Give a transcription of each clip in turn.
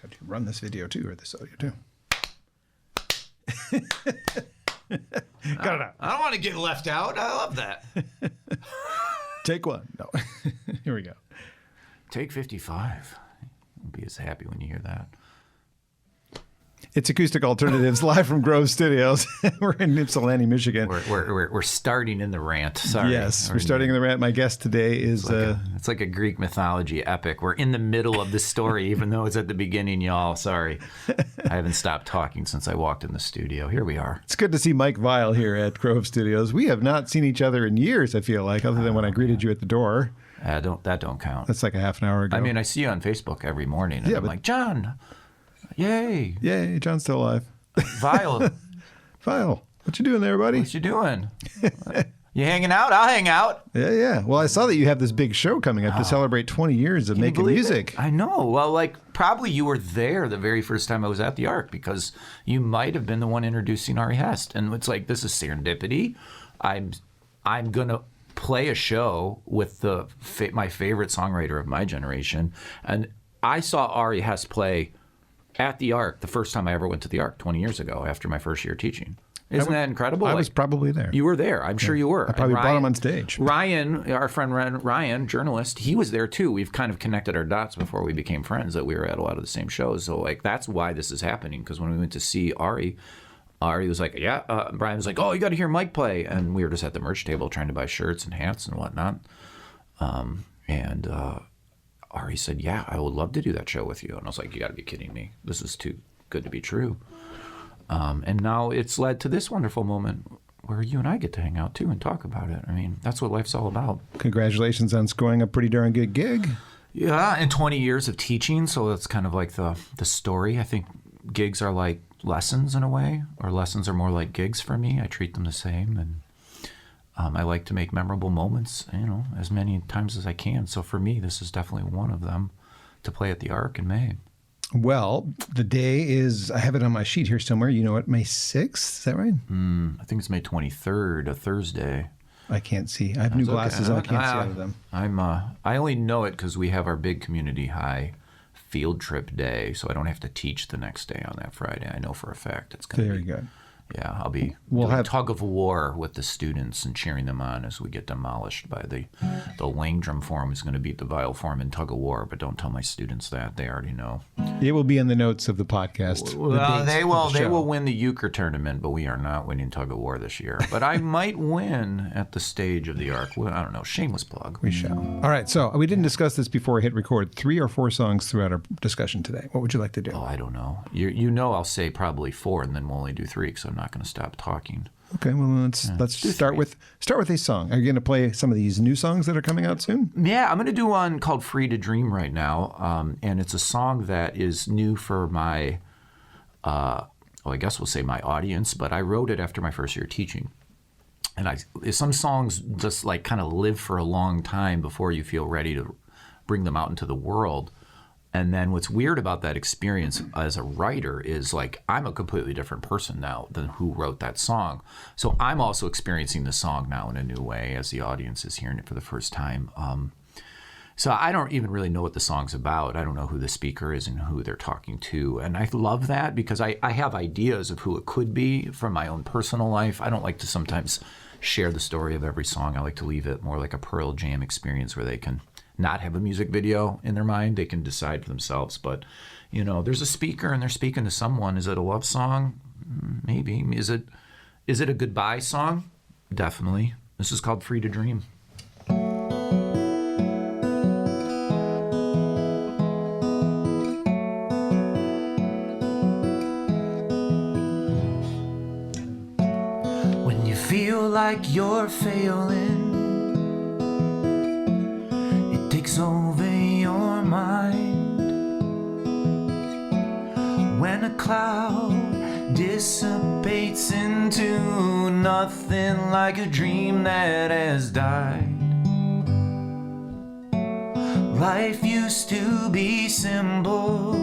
Got to run this video too, or this audio too. Got it out. I don't want to get left out. I love that. Take one. No. Here we go. Take 55. You'll be as happy when you hear that. It's Acoustic Alternatives live from Grove Studios. We're in Ypsilanti, Michigan. We're starting in the rant. Sorry. Yes, we're starting in the rant. My guest today is... It's like a Greek mythology epic. We're in the middle of the story, even though it's at the beginning, y'all. Sorry. I haven't stopped talking since I walked in the studio. Here we are. It's good to see Mike Vial here at Grove Studios. We have not seen each other in years, I feel like, other than when I greeted you at the door. That don't count. That's like a half an hour ago. I mean, I see you on Facebook every morning, and I'm like, John... Yay. Yay, John's still alive. Vial. Vial, what you doing there, buddy? What you doing? You hanging out? I'll hang out. Yeah. Well, I saw that you have this big show coming up to celebrate 20 years of making music. I know. Well, probably you were there the very first time I was at the Ark, because you might have been the one introducing Ari Hest. And it's like, this is serendipity. I'm going to play a show with my favorite songwriter of my generation. And I saw Ari Hest play at the Ark the first time I ever went to the Ark 20 years ago after my first year teaching. Isn't that incredible? I was probably there. You were there. I'm sure you were. I probably brought him on stage. Ryan, our friend Ryan, journalist, he was there too. We've kind of connected our dots before we became friends, that we were at a lot of the same shows. So that's why this is happening, because when we went to see Ari was like, Brian was like, oh, you got to hear Mike play. And we were just at the merch table trying to buy shirts and hats and whatnot. Ari said, yeah, I would love to do that show with you. And I was like, you got to be kidding me. This is too good to be true. And now it's led to this wonderful moment where you and I get to hang out too and talk about it. I mean, that's what life's all about. Congratulations on scoring a pretty darn good gig. Yeah, and 20 years of teaching. So that's kind of like the story. I think gigs are like lessons in a way, or lessons are more like gigs for me. I treat them the same. And I like to make memorable moments, as many times as I can. So for me, this is definitely one of them, to play at the Ark in May. Well, the day is, I have it on my sheet here somewhere. You know what, May 6th? Is that right? I think it's May 23rd, a Thursday. I can't see. I have new glasses on. I can't see out of them. I only know it because we have our big community high field trip day, so I don't have to teach the next day on that Friday. I know for a fact it's going to be. Very good. Yeah, I'll be doing tug of war with the students and cheering them on as we get demolished by the Langdrum Forum is going to beat the Vial Forum in tug of war, but don't tell my students that. They already know. It will be in the notes of the podcast. Well, they will win the euchre tournament, but we are not winning tug of war this year. But I might win at the stage of the Ark. Well, I don't know. Shameless plug. We shall. All right, so we didn't discuss this before I hit record. 3 or 4 songs throughout our discussion today. What would you like to do? Oh, I don't know. You know I'll say probably 4, and then we'll only do 3 because I'm not going to stop talking. Okay, well let's start with a song. Are you going to play some of these new songs that are coming out soon? Yeah, I'm going to do one called "Free to Dream" right now, and it's a song that is new for my, I guess we'll say my audience. But I wrote it after my first year teaching, and some songs just like kind of live for a long time before you feel ready to bring them out into the world. And then what's weird about that experience as a writer is like I'm a completely different person now than who wrote that song. So I'm also experiencing the song now in a new way as the audience is hearing it for the first time. So I don't even really know what the song's about. I don't know who the speaker is and who they're talking to. And I love that because I have ideas of who it could be from my own personal life. I don't like to sometimes share the story of every song. I like to leave it more like a Pearl Jam experience where they can not have a music video in their mind. They can decide for themselves. But, there's a speaker and they're speaking to someone. Is it a love song? Maybe. Is it a goodbye song? Definitely. This is called Free to Dream. When you feel like you're failing, takes over your mind. When a cloud dissipates into nothing like a dream that has died. Life used to be simple.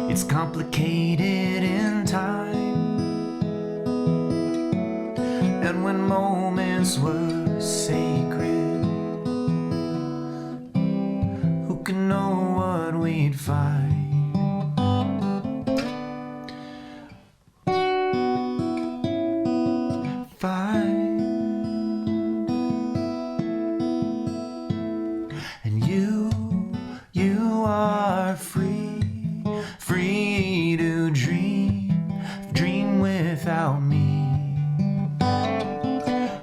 It's complicated in time. And when moments were sacred, know what we we'd find. And you are free, free to dream without me.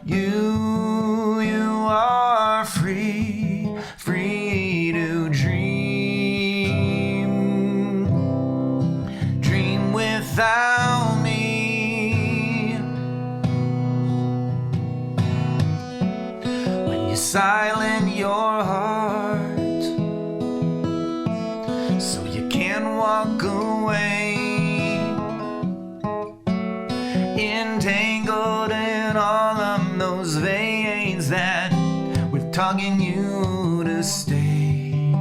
You are free, free to dream without me. When you silent your heart so you can walk away, entangled in all of those veins that were tugging you to stay.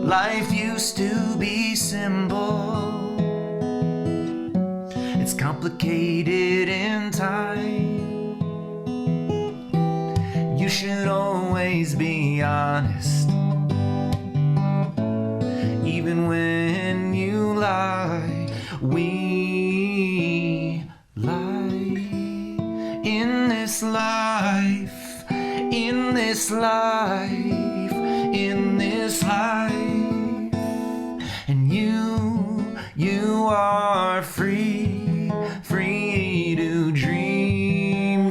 Life used to be simple, it's complicated in time. You should always be honest, even when you lie. We lie in this life, in this life, in this life. And you are free, free to dream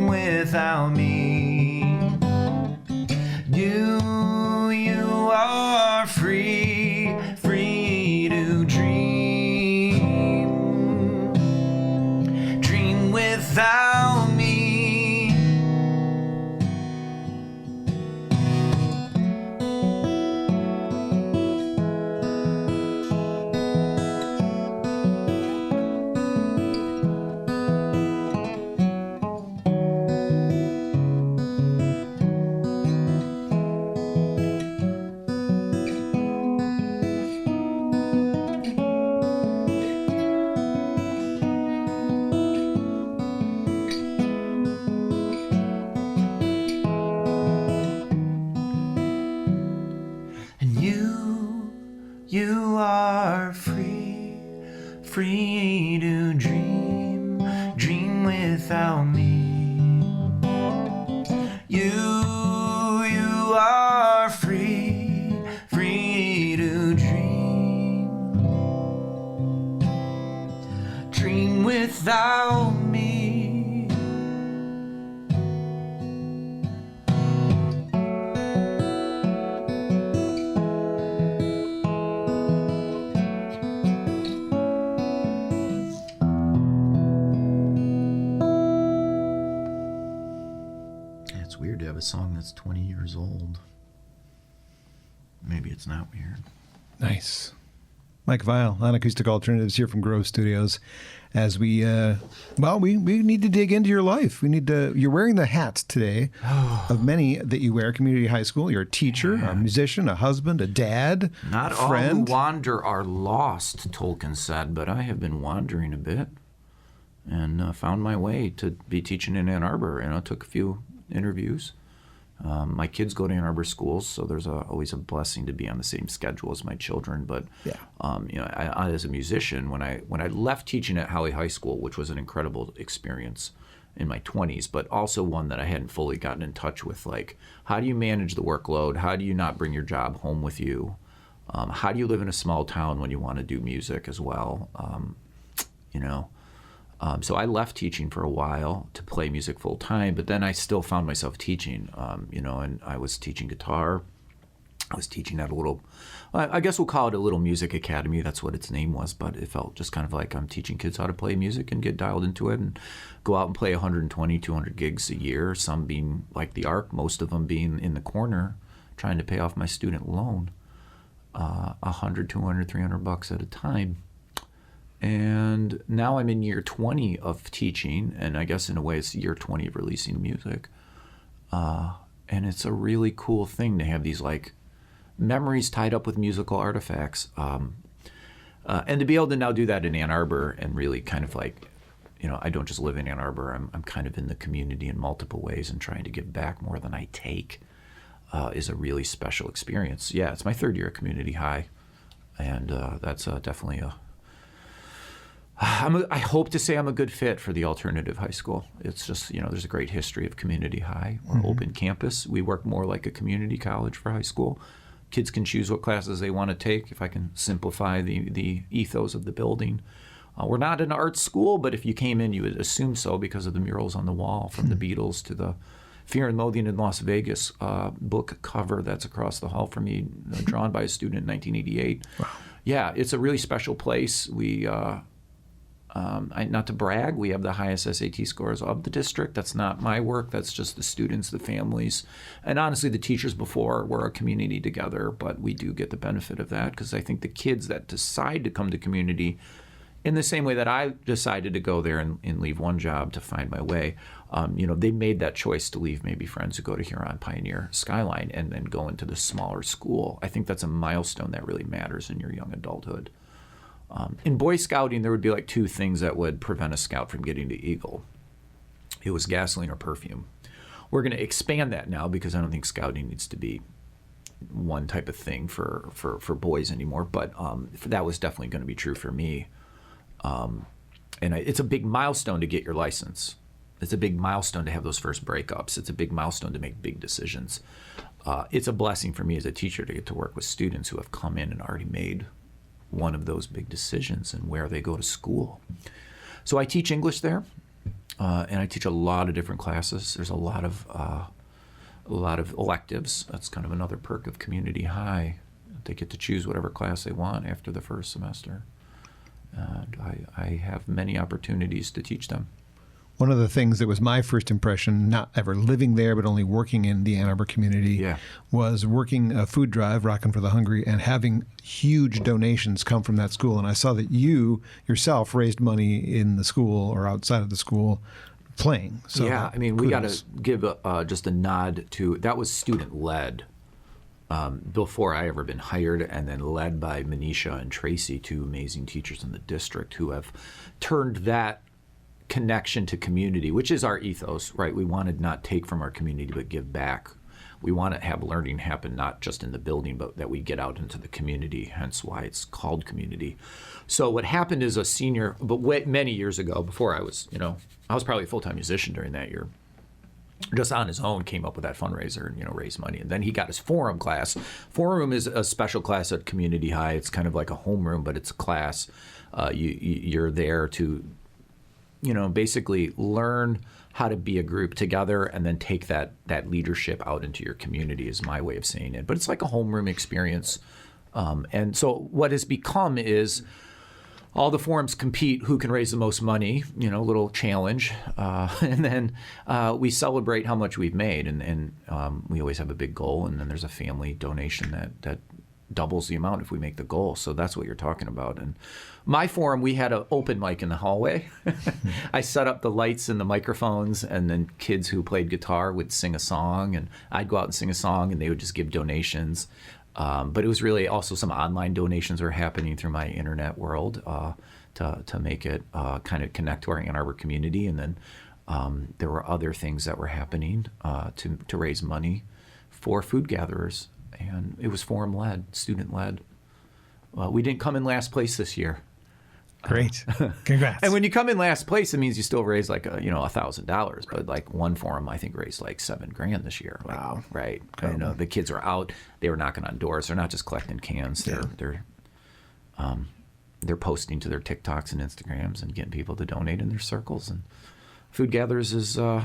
without me. You are free, free to dream without me. You are free, free to dream without me. You are free, free to dream without me. A song that's 20 years old. Maybe it's not weird. Nice. Mike Vial on Acoustic Alternatives here from Grove Studios. As we need to dig into your life. You're wearing the hats today of many that you wear. Community high school. You're a teacher, a musician, a husband, a dad, Not a friend. all who wander are lost, Tolkien said, but I have been wandering a bit and found my way to be teaching in Ann Arbor. Took a few interviews. My kids go to Ann Arbor schools, so there's always a blessing to be on the same schedule as my children. But I, as a musician, when I left teaching at Holly High School, which was an incredible experience in my 20s, but also one that I hadn't fully gotten in touch with, like, how do you manage the workload? How do you not bring your job home with you? How do you live in a small town when you want to do music as well? So I left teaching for a while to play music full time, but then I still found myself teaching, and I was teaching guitar. I was teaching at I guess we'll call it a little music academy. That's what its name was, but it felt just kind of like I'm teaching kids how to play music and get dialed into it and go out and play 120, 200 gigs a year, some being like the Arc, most of them being in the corner trying to pay off my student loan, 100, 200, 300 bucks at a time. And now I'm in year 20 of teaching, and I guess in a way it's year 20 of releasing music. And it's a really cool thing to have these like memories tied up with musical artifacts. And to be able to now do that in Ann Arbor and really kind of like, I don't just live in Ann Arbor, I'm kind of in the community in multiple ways and trying to give back more than I take. is a really special experience. Yeah, it's my third year at community high, and that's definitely I hope to say I'm a good fit for the alternative high school. It's just, there's a great history of community high. We're open campus. We work more like a community college for high school. Kids can choose what classes they want to take, if I can simplify the ethos of the building. We're not an art school, but if you came in, you would assume so because of the murals on the wall, from the Beatles to the Fear and Loathing in Las Vegas book cover that's across the hall from me, drawn by a student in 1988. Wow. Yeah, it's a really special place. We... not to brag, we have the highest SAT scores of the district. That's not my work. That's just the students, the families, and honestly the teachers before were a community together, but we do get the benefit of that because I think the kids that decide to come to community in the same way that I decided to go there and leave one job to find my way, they made that choice to leave maybe friends who go to Huron, Pioneer, Skyline, and then go into the smaller school. I think that's a milestone that really matters in your young adulthood. In Boy Scouting, there would be like two things that would prevent a scout from getting to Eagle. It was gasoline or perfume. We're going to expand that now because I don't think scouting needs to be one type of thing for boys anymore. But that was definitely going to be true for me. It's a big milestone to get your license. It's a big milestone to have those first breakups. It's a big milestone to make big decisions. It's a blessing for me as a teacher to get to work with students who have come in and already made one of those big decisions and where they go to school. So I teach English there, and I teach a lot of different classes. There's a lot of electives. That's kind of another perk of community high. They get to choose whatever class they want after the first semester. And I have many opportunities to teach them. One of the things that was my first impression, not ever living there, but only working in the Ann Arbor community, was working a food drive, Rockin' for the Hungry, and having huge donations come from that school. And I saw that you yourself raised money in the school or outside of the school playing. So yeah, I mean, we got to give just a nod to, that was student-led before I ever been hired, and then led by Manisha and Tracy, two amazing teachers in the district who have turned that connection to community, which is our ethos, right? We want to not take from our community, but give back. We want to have learning happen not just in the building, but that we get out into the community, hence why it's called community. So what happened is a senior, but many years ago, before I was, I was probably a full-time musician during that year, just on his own came up with that fundraiser and, raised money. And then he got his forum class. Forum is a special class at community high. It's kind of like a homeroom, but it's a class. You're there to basically learn how to be a group together and then take that leadership out into your community is my way of saying it. But it's like a homeroom experience. And so what has become is all the forums compete who can raise the most money, a little challenge. And then we celebrate how much we've made. And we always have a big goal. And then there's a family donation that doubles the amount if we make the goal. So that's what you're talking about. And my forum, we had an open mic in the hallway. I set up the lights and the microphones, and then kids who played guitar would sing a song, and I'd go out and sing a song, and they would just give donations. But it was really also some online donations were happening through my internet world to make it kind of connect to our Ann Arbor community. And then there were other things that were happening to raise money for food gatherers. And it was forum-led, student-led. We didn't come in last place this year. Great. Congrats. And when you come in last place, it means you still raise like $1,000. But like one forum, I think, raised like $7,000 this year. Wow. Right. The kids are out. They were knocking on doors. They're not just collecting cans. They're posting to their TikToks and Instagrams and getting people to donate in their circles. And Food Gatherers is, it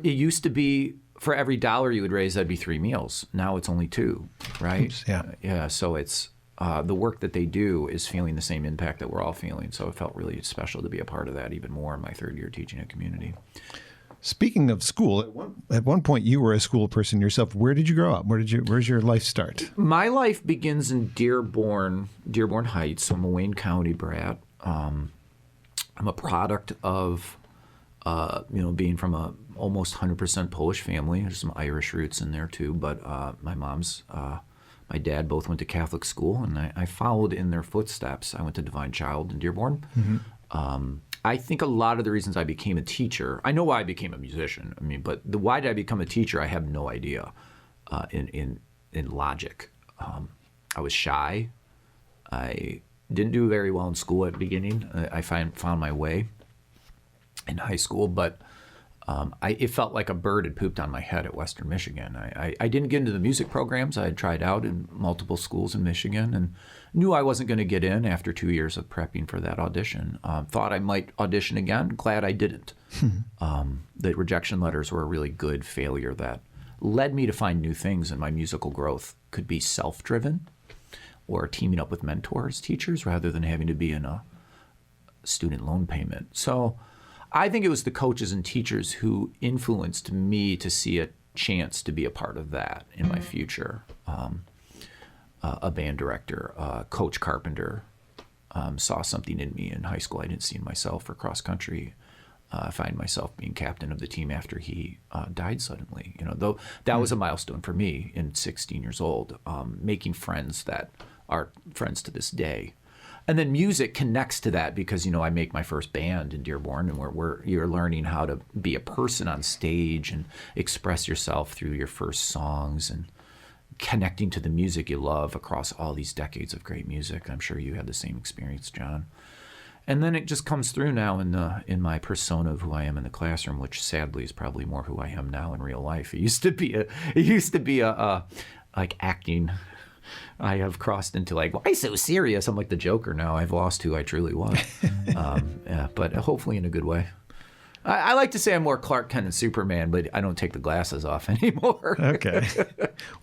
used to be, for every $1 you would raise, that'd be 3 meals. Now it's only 2, right? Oops, yeah. So it's the work that they do is feeling the same impact that we're all feeling. So it felt really special to be a part of that even more in my third year teaching a community. Speaking of school, at one point you were a school person yourself. Where did you grow up? Where's your life start? My life begins in Dearborn Heights. I'm a Wayne County brat. I'm a product of being from a almost 100% Polish family. There's some Irish roots in there too, but my dad both went to Catholic school, and I followed in their footsteps. I went to Divine Child in Dearborn. Mm-hmm. I think a lot of the reasons I became a teacher, I know why I became a musician. I mean, but why did I become a teacher? I have no idea. In logic, I was shy. I didn't do very well in school at the beginning. I found my way in high school, but it felt like a bird had pooped on my head at Western Michigan. I didn't get into the music programs. I had tried out in multiple schools in Michigan and knew I wasn't going to get in after 2 years of prepping for that audition. Thought I might audition again. Glad I didn't. The rejection letters were a really good failure that led me to find new things, and my musical growth could be self-driven or teaming up with mentors, teachers, rather than having to be in a student loan payment. So I think it was the coaches and teachers who influenced me to see a chance to be a part of that in my future. A band director, Coach Carpenter, saw something in me in high school I didn't see in myself for cross country. I find myself being captain of the team after he died suddenly. Though that was a milestone for me in 16 years old, making friends that are friends to this day. And then music connects to that because, I make my first band in Dearborn, and you're learning how to be a person on stage and express yourself through your first songs and connecting to the music you love across all these decades of great music. I'm sure you had the same experience, John. And then it just comes through now in my persona of who I am in the classroom, which sadly is probably more who I am now in real life. It used to be a like acting. I have crossed into like, why so serious? I'm like the Joker now. I've lost who I truly was. But hopefully in a good way. I like to say I'm more Clark Kent and Superman, but I don't take the glasses off anymore. Okay.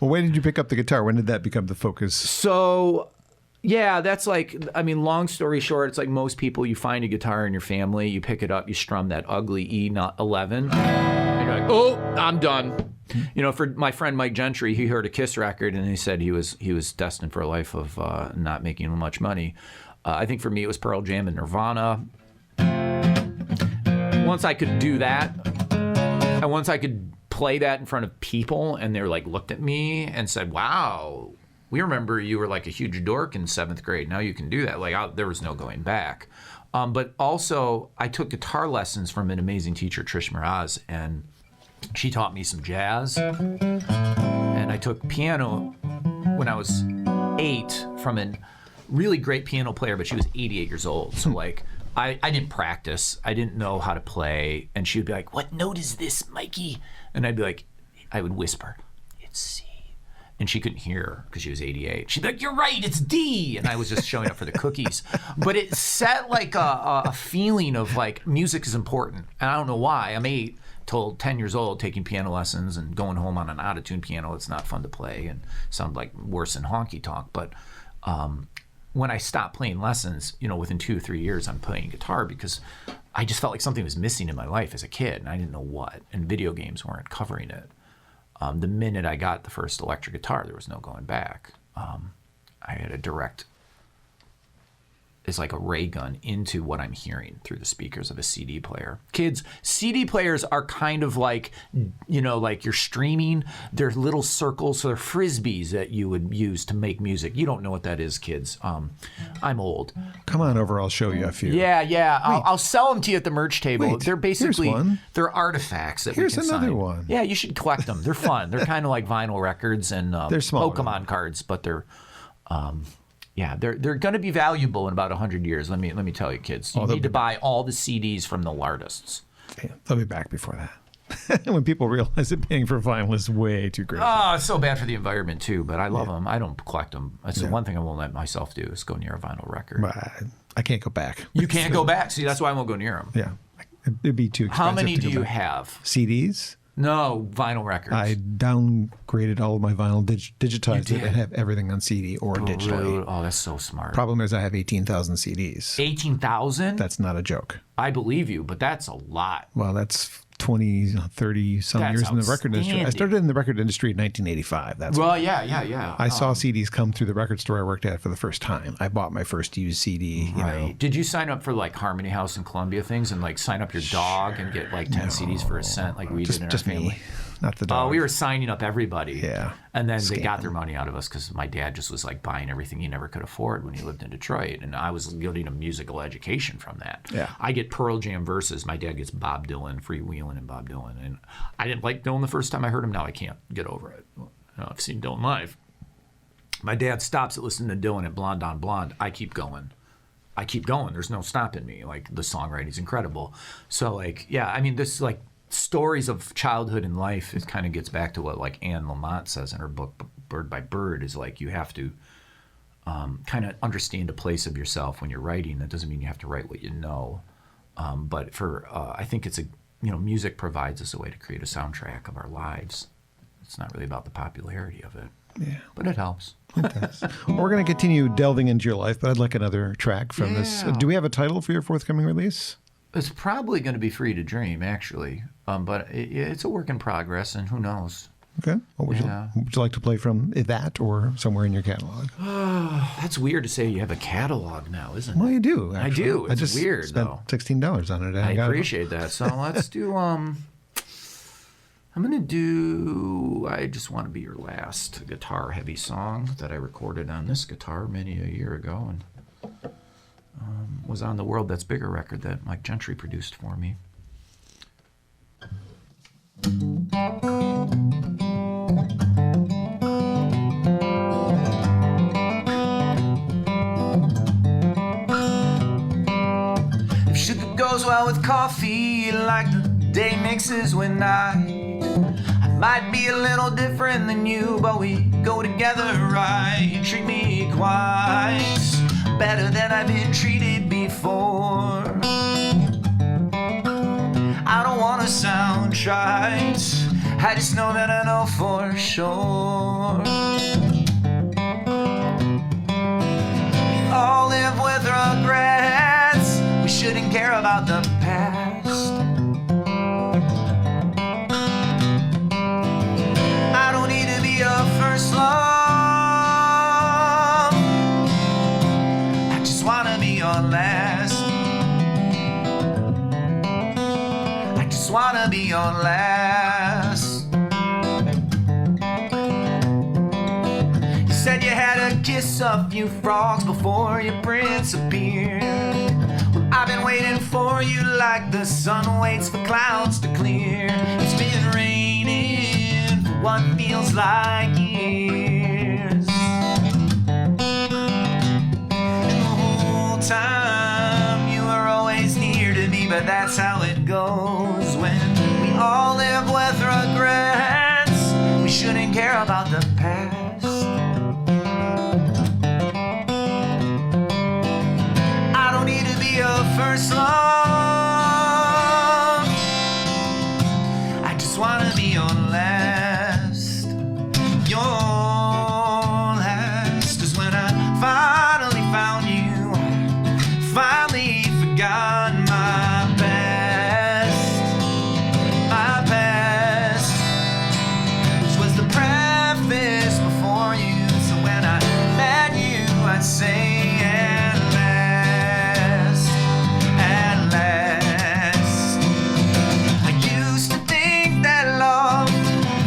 Well, when did you pick up the guitar? When did that become the focus? So, yeah, that's long story short, it's like most people, you find a guitar in your family, you pick it up, you strum that ugly E11, and you're like, oh, I'm done. For my friend Mike Gentry, he heard a Kiss record and he said he was destined for a life of not making much money. I think for me it was Pearl Jam and Nirvana. Once I could do that, and once I could play that in front of people, and they were like looked at me and said, "Wow, we remember you were like a huge dork in 7th grade. Now you can do that." There was no going back. But also, I took guitar lessons from an amazing teacher, Trish Miraz, and she taught me some jazz. And I took piano when I was 8 from a really great piano player, but she was 88 years old. So I didn't practice. I didn't know how to play. And she would be like, "What note is this, Mikey?" And I'd be like, I would whisper, "It's C." And she couldn't hear because she was 88. She'd be like, "You're right, it's D." And I was just showing up for the cookies. But it set like a feeling of like music is important. And I don't know why. I'm 8 till 10 years old taking piano lessons and going home on an out-of-tune piano. It's not fun to play and sound like worse than honky tonk. But when I stopped playing lessons, within 2 or 3 years, I'm playing guitar because I just felt like something was missing in my life as a kid, and I didn't know what. And video games weren't covering it. The minute I got the first electric guitar, there was no going back. I had a direct, it's like a ray gun into what I'm hearing through the speakers of a CD player. Kids, CD players are kind of like, like you're streaming. They're little circles, so they're frisbees that you would use to make music. You don't know what that is, kids. I'm old. Come on over, I'll show you a few. Yeah. I'll sell them to you at the merch table. Wait, they're basically, here's one. They're artifacts that here's we can sign. Here's another one. Yeah, you should collect them. They're fun. They're kind of like vinyl records and they're small, Pokemon cards, but they're... they're going to be valuable in about 100 years. Let me tell you, kids. You need to buy all the CDs from the artists. They'll be back before that. When people realize that paying for vinyl is way too great. Oh, it's so bad for the environment too. But I love them. I don't collect them. That's the one thing I won't let myself do is go near a vinyl record. But I can't go back. You can't go back. See, that's why I won't go near them. Yeah, it'd be too expensive. How many to do you back. have? CDs? No, vinyl records. I downgraded all of my vinyl, digitized it, and have everything on CD or digitally. Really? Oh, that's so smart. Problem is I have 18,000 CDs. 18,000? That's not a joke. I believe you, but that's a lot. Well, that's 20, 30 some years in the record industry. I started in the record industry in 1985. That's yeah. I saw CDs come through the record store I worked at for the first time. I bought my first used CD. Right. Did you sign up for like Harmony House and Columbia things and like sign up your dog and get like 10 CDs for $0.01 like we did in our family? not the dog. We were signing up everybody. Yeah. And then they got their money out of us because my dad just was like buying everything he never could afford when he lived in Detroit. And I was getting a musical education from that. Yeah. I get Pearl Jam verses. My dad gets Bob Dylan, Freewheelin' and Bob Dylan. And I didn't like Dylan the first time I heard him. Now I can't get over it. I've seen Dylan live. My dad stops at listening to Dylan at Blonde on Blonde. I keep going. There's no stopping me. Like, the songwriting's incredible. So, like, yeah, I mean, this, like, stories of childhood and life, it kind of gets back to what, like, Anne Lamott says in her book, Bird by Bird, is, like, you have to kind of understand a place of yourself when you're writing. That doesn't mean you have to write what you know. But I think it's music provides us a way to create a soundtrack of our lives. It's not really about the popularity of it. Yeah. But it helps. It does. We're going to continue delving into your life, but I'd like another track from this. Do we have a title for your forthcoming release? It's probably going to be Free to Dream, actually. But it's a work in progress, and who knows? Okay. What would you like to play from that or somewhere in your catalog? That's weird to say you have a catalog now, isn't it? Well, you do, actually. I do. It's I just weird, spent though. $16 on it. I appreciate that. So let's do... I'm going to do I Just Want to Be Your Last, guitar-heavy song that I recorded on this guitar many a year ago and was on the World That's Bigger record that Mike Gentry produced for me. If sugar goes well with coffee, like the day mixes with night, I might be a little different than you, but we go together right. You treat me quite better than I've been treated before. I don't want to sound trite, I just know that I know for sure. We all live with regrets, we shouldn't care about the past. First love, I just wanna be your last. I just wanna be your last. You said you had to kiss a few frogs before your prince appeared. Well, I've been waiting for you like the sun waits for clouds to clear. It's been raining for what feels like years, and the whole time you were always near to me. But that's how it goes when we all live with regrets. We shouldn't care about the past. I don't need to be your first love, I just wanna be your last. Your last is when I finally found you, finally forgot my past, which was the preface before you. So when I met you, I'd say at last, at last. I used to think that love,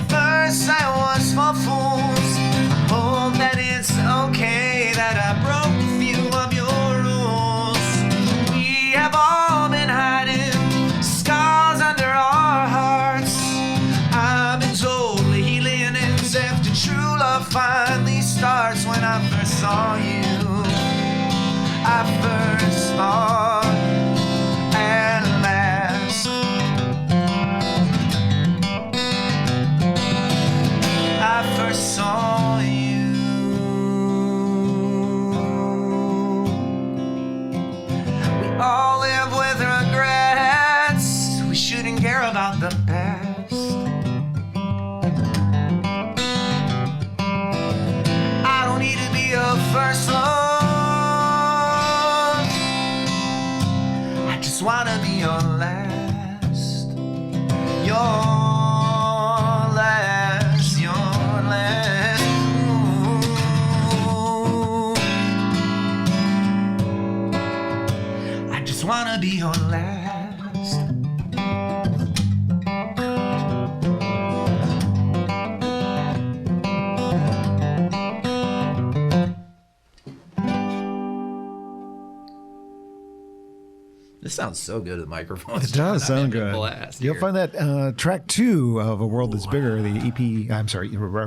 first I was for fools. I hope that it's okay that I broke a few of your rules. We have all been hiding scars under our hearts. I've been totally healing as after true love finally starts. When I first saw you, I first thought at last. I first saw you. We all live with regrets, we shouldn't care about the past. I don't need to be your first love, I just wanna be your last. Your last, your last. Ooh. I just wanna be your last. This sounds so good at the microphone. It does sound good. You'll find that track 2 of A World That's Bigger, the EP,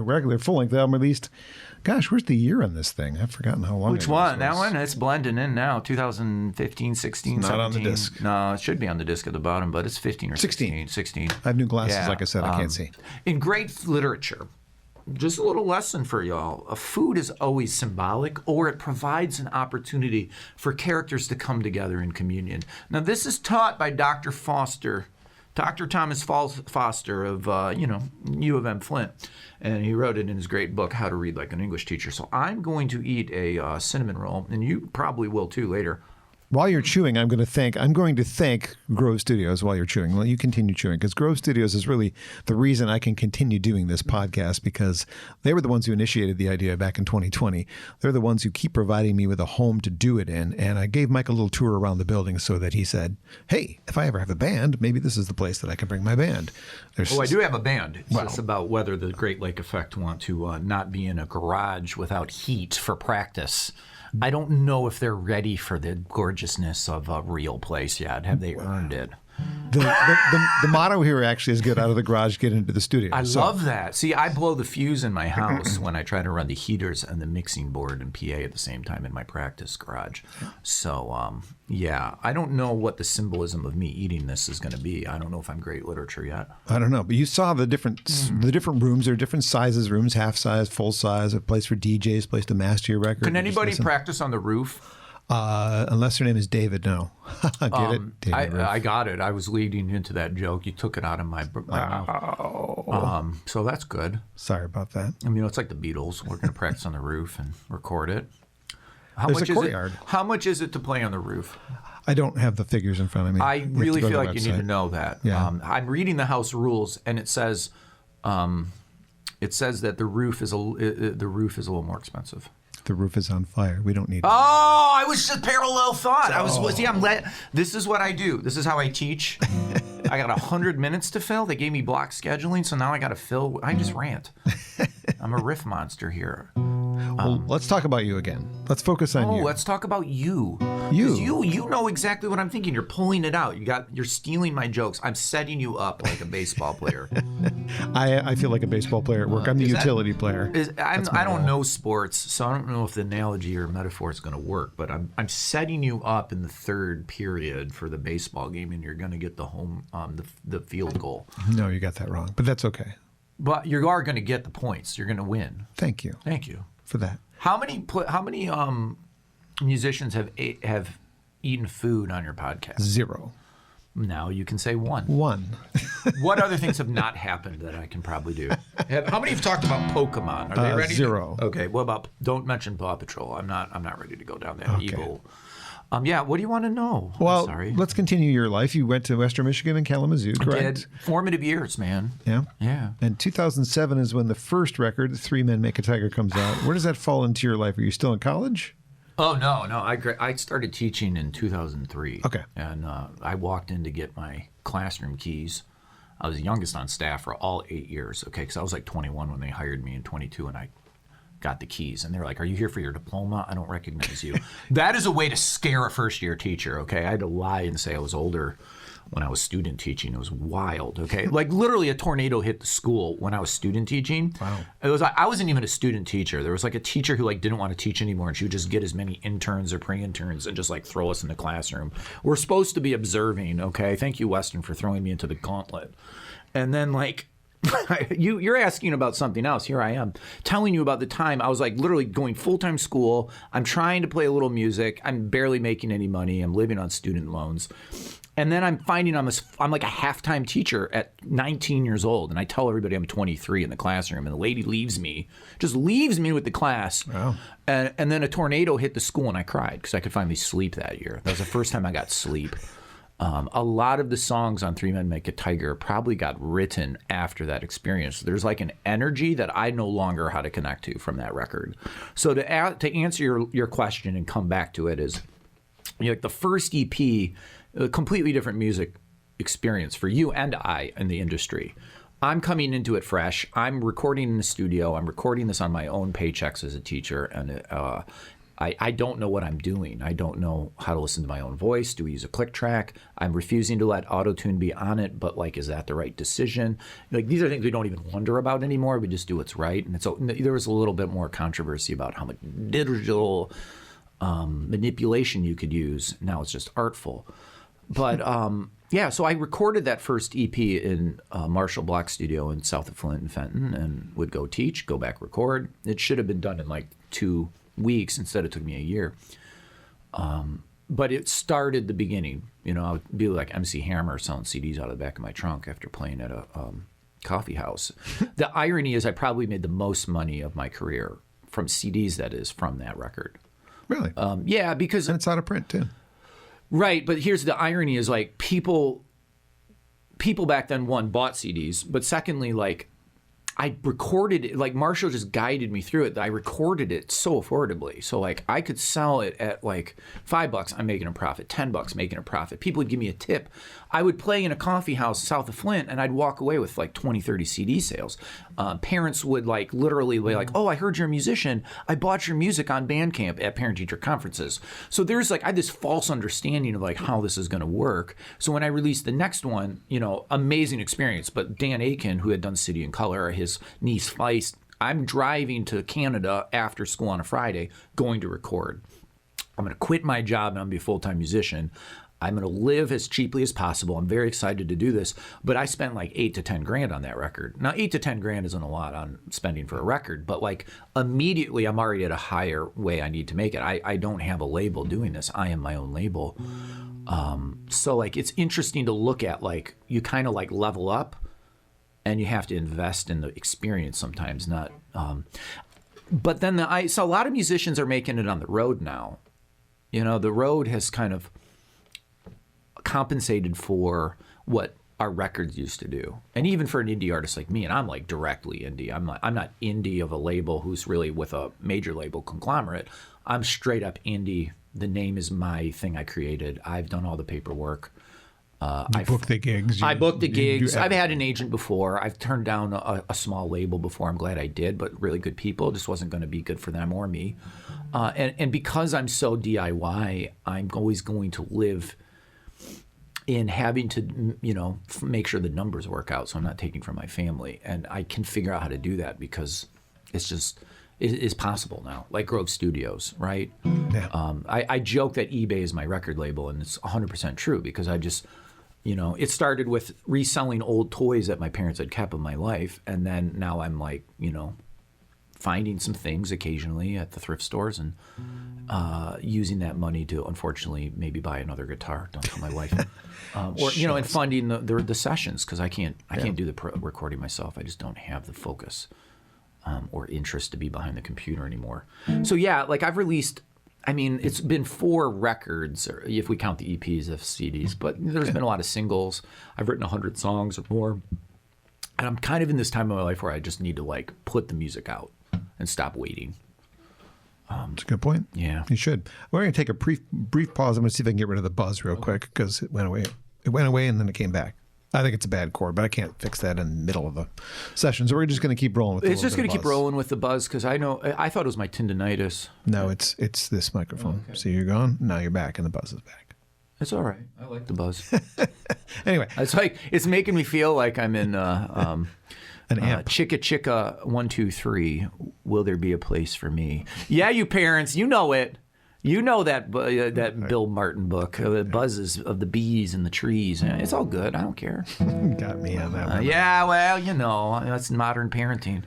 regular full-length album released. Gosh, where's the year on this thing? I've forgotten how long. Which one? That one? It's blending in now. 2015, 16, it's not 17. On the disc. No, it should be on the disc at the bottom, but it's 15 or 16. 16. I have new glasses, like I said. I can't see. In great literature, just a little lesson for y'all. Food is always symbolic, or it provides an opportunity for characters to come together in communion. Now, this is taught by Dr. Foster, Dr. Thomas Foster of, U of M Flint. And he wrote it in his great book, How to Read Like an English Teacher. So I'm going to eat a cinnamon roll, and you probably will too later. While you're chewing, I'm going to thank Grove Studios while you're chewing. Well, you continue chewing, because Grove Studios is really the reason I can continue doing this podcast, because they were the ones who initiated the idea back in 2020. They're the ones who keep providing me with a home to do it in. And I gave Mike a little tour around the building so that he said, hey, if I ever have a band, maybe this is the place that I can bring my band. I do have a band. It's just about whether the Great Lake Effect want to not be in a garage without heat for practice. I don't know if they're ready for the gorgeousness of a real place yet. Have they earned it? The motto here actually is get out of the garage, get into the studio. I love that. See, I blow the fuse in my house when I try to run the heaters and the mixing board and PA at the same time in my practice garage. So, I don't know what the symbolism of me eating this is going to be. I don't know if I'm great literature yet. I don't know, but you saw the different rooms. There are different sizes rooms, half size, full size, a place for DJs, a place to master your record. Can anybody practice on the roof? Unless her name is David, no. Get it? David I got it. I was leading into that joke. You took it out of my mouth. So that's good. Sorry about that. I mean, it's like the Beatles. We're going to practice on the roof and record it. There's a courtyard. How much is it to play on the roof? I don't have the figures in front of me. I really feel like you need to know that. Yeah. I'm reading the house rules, and it says that the roof is a little more expensive. The roof is on fire. We don't need it. Oh, I was just parallel thought. This is what I do. This is how I teach. I got 100 minutes to fill. They gave me block scheduling, so now I got to fill. I just rant. I'm a riff monster here. Well, let's talk about you again. Let's focus on you. Let's talk about you. You know exactly what I'm thinking. You're pulling it out. You're stealing my jokes. I'm setting you up like a baseball player. I feel like a baseball player at work. I'm the utility player. I don't know sports, so I don't know if the analogy or metaphor is going to work. But I'm setting you up in the third period for the baseball game, and you're going to get the home the field goal. No, you got that wrong, but that's okay. But you are going to get the points. You're going to win. Thank you. Thank you for that. How many musicians have eaten food on your podcast? 0. Now you can say 1. 1. What other things have not happened that I can probably do? How many have talked about Pokemon? Are they ready? 0. Okay. What about? Don't mention Paw Patrol. I'm not ready to go down that evil. What do you want to know? Well, let's continue your life. You went to Western Michigan and Kalamazoo, correct? I did. Formative years, man. Yeah? Yeah. And 2007 is when the first record, 3 Men Make a Tiger, comes out. Where does that fall into your life? Are you still in college? Oh, no. I started teaching in 2003. Okay. And I walked in to get my classroom keys. I was the youngest on staff for all 8 years, okay? Because I was like 21 when they hired me and 22, and I got the keys, and they're like, "Are you here for your diploma? I don't recognize you." That is a way to scare a first-year teacher, okay? I had to lie and say I was older when I was student teaching. It was wild, okay? Like literally a tornado hit the school when I was student teaching. Wow. It was I wasn't even a student teacher. There was like a teacher who like didn't want to teach anymore, and she would just get as many interns or pre-interns and just like throw us in the classroom. We're supposed to be observing, okay? Thank you, Western, for throwing me into the gauntlet. And then like you're asking about something else. Here I am telling you about the time I was like literally going full-time school. I'm trying to play a little music. I'm barely making any money. I'm living on student loans. And then I'm finding I'm like a half-time teacher at 19 years old. And I tell everybody I'm 23 in the classroom. And the lady leaves me with the class. Wow. And then a tornado hit the school and I cried because I could finally sleep that year. That was the first time I got sleep. A lot of the songs on 3 Men Make a Tiger probably got written after that experience. There's like an energy that I no longer how to connect to from that record. So to answer your question and come back to it is, like the first EP, a completely different music experience for you and I in the industry. I'm coming into it fresh. I'm recording in the studio. I'm recording this on my own paychecks as a teacher, I don't know what I'm doing. I don't know how to listen to my own voice. Do we use a click track? I'm refusing to let auto-tune be on it, but like, is that the right decision? Like, these are things we don't even wonder about anymore. We just do what's right. And so there was a little bit more controversy about how much digital manipulation you could use. Now it's just artful. But yeah, so I recorded that first EP in Marshall Block Studio in south of Flint and Fenton, and would go teach, go back record. It should have been done in like 2 weeks. Instead, it took me a year. But it started the beginning. You know, I would be like MC Hammer selling CDs out of the back of my trunk after playing at a coffee house. The irony is I probably made the most money of my career from CDs, that is, from that record. Really? Yeah, because... And it's out of print, too. Right, but here's the irony is, like, people back then, one, bought CDs, but secondly, like, I recorded it, like Marshall just guided me through it. I recorded it so affordably. So like I could sell it at like $5, I'm making a profit, $10, making a profit. People would give me a tip. I would play in a coffee house south of Flint and I'd walk away with like 20, 30 CD sales. Parents would like literally be like, oh, I heard you're a musician. I bought your music on Bandcamp at parent-teacher conferences. So there's like, I had this false understanding of like how this is going to work. So when I released the next one, you know, amazing experience. But Dan Aiken, who had done City and Color, his niece Feist, I'm driving to Canada after school on a Friday, going to record. I'm going to quit my job and I'm going to be a full-time musician. I'm going to live as cheaply as possible. I'm very excited to do this, but I spent like $8 to $10 on that record. Now, $8 to $10 isn't a lot on spending for a record, but like immediately I'm already at a higher way I need to make it. I don't have a label doing this. I am my own label. So like it's interesting to look at, like you kind of like level up and you have to invest in the experience sometimes, not. But then so a lot of musicians are making it on the road now. You know, the road has kind of compensated for what our records used to do, and even for an indie artist like me, and I'm like directly indie. I'm not indie of a label who's really with a major label conglomerate. I'm straight up indie. The name is my thing I created. I've done all the paperwork. I booked the gigs. I booked the gigs. I've had an agent before. I've turned down a small label before. I'm glad I did, but really good people. Just wasn't going to be good for them or me. And because I'm so DIY, I'm always going to live in having to, you know, make sure the numbers work out so I'm not taking from my family. And I can figure out how to do that because it's just, it is possible now, like Grove Studios, right? Yeah. I joke that eBay is my record label, and it's 100% true because I just, you know, it started with reselling old toys that my parents had kept in my life. And then now I'm like, you know, finding some things occasionally at the thrift stores and using that money to, unfortunately, maybe buy another guitar. Don't tell my wife. Or, you know, and funding the sessions because I can't do the recording myself. I just don't have the focus or interest to be behind the computer anymore. So yeah, like I've released, I mean, it's been 4 records, or if we count the EPs of CDs, but there's been a lot of singles. I've written 100 songs or more. And I'm kind of in this time of my life where I just need to like put the music out and stop waiting. That's a good point. Yeah. You should. We're going to take a brief pause. I'm going to see if I can get rid of the buzz real quick because it went away. It went away and then it came back. I think it's a bad chord, but I can't fix that in the middle of the session. So we're just going to keep rolling with it. It's just going to keep rolling with the buzz because I thought it was my tendinitis. No, it's this microphone. Oh, okay. See, you're gone. Now you're back and the buzz is back. It's all right. I like the buzz. Anyway. It's like, it's making me feel like I'm in an amp. Chicka Chicka 1 2 3. Will there be a place for me? Yeah, you parents, you know it. You know that Bill Martin book, the buzzes of the bees and the trees. It's all good. I don't care. Got me on that one. Yeah, well, you know, that's modern parenting.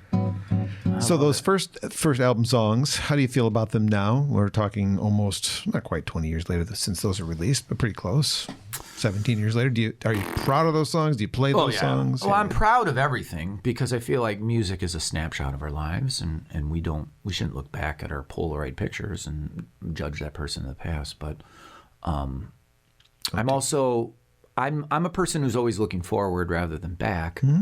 So those first album songs, how do you feel about them now? We're talking almost, not quite 20 years later since those are released, but pretty close. 17 years later. Are you proud of those songs? Do you play those songs? Well, I'm proud of everything because I feel like music is a snapshot of our lives, and we shouldn't look back at our Polaroid pictures and judge that person in the past. But I'm a person who's always looking forward rather than back. Mm-hmm.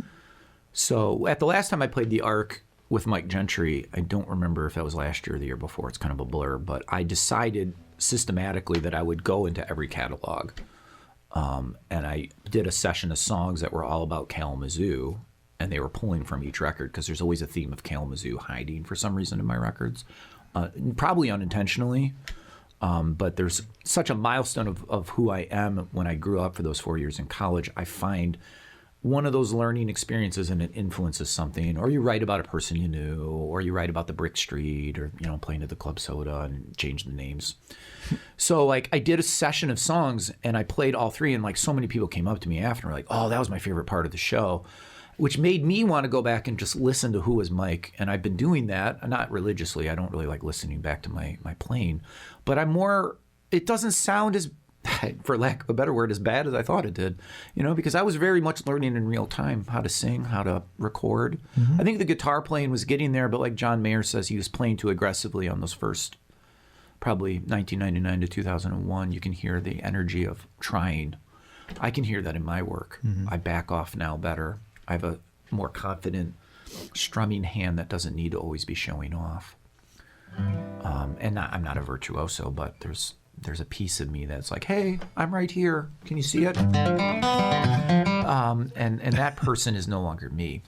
So at the last time I played the Arc with Mike Gentry, I don't remember if that was last year or the year before. It's kind of a blur, but I decided systematically that I would go into every catalog. And I did a session of songs that were all about Kalamazoo, and they were pulling from each record because there's always a theme of Kalamazoo hiding for some reason in my records. probably unintentionally. But there's such a milestone of who I am when I grew up for those 4 years in college. I find one of those learning experiences and it influences something, or you write about a person you knew, or you write about the Brick Street, or, playing at the Club Soda and change the names. So like I did a session of songs and I played all three, and like so many people came up to me after and were like, oh, that was my favorite part of the show, which made me want to go back and just listen to Who Was Mike. And I've been doing that, not religiously. I don't really like listening back to my playing, but it doesn't sound as, for lack of a better word, as bad as I thought it did, because I was very much learning in real time how to sing, how to record. Mm-hmm. I think the guitar playing was getting there, but like John Mayer says, he was playing too aggressively on those first, probably 1999 to 2001. You can hear the energy of trying. I can hear that in my work. Mm-hmm. I back off now better. I have a more confident strumming hand that doesn't need to always be showing off. And I'm not a virtuoso, but there's a piece of me that's like, hey, I'm right here. Can you see it? And that person is no longer me.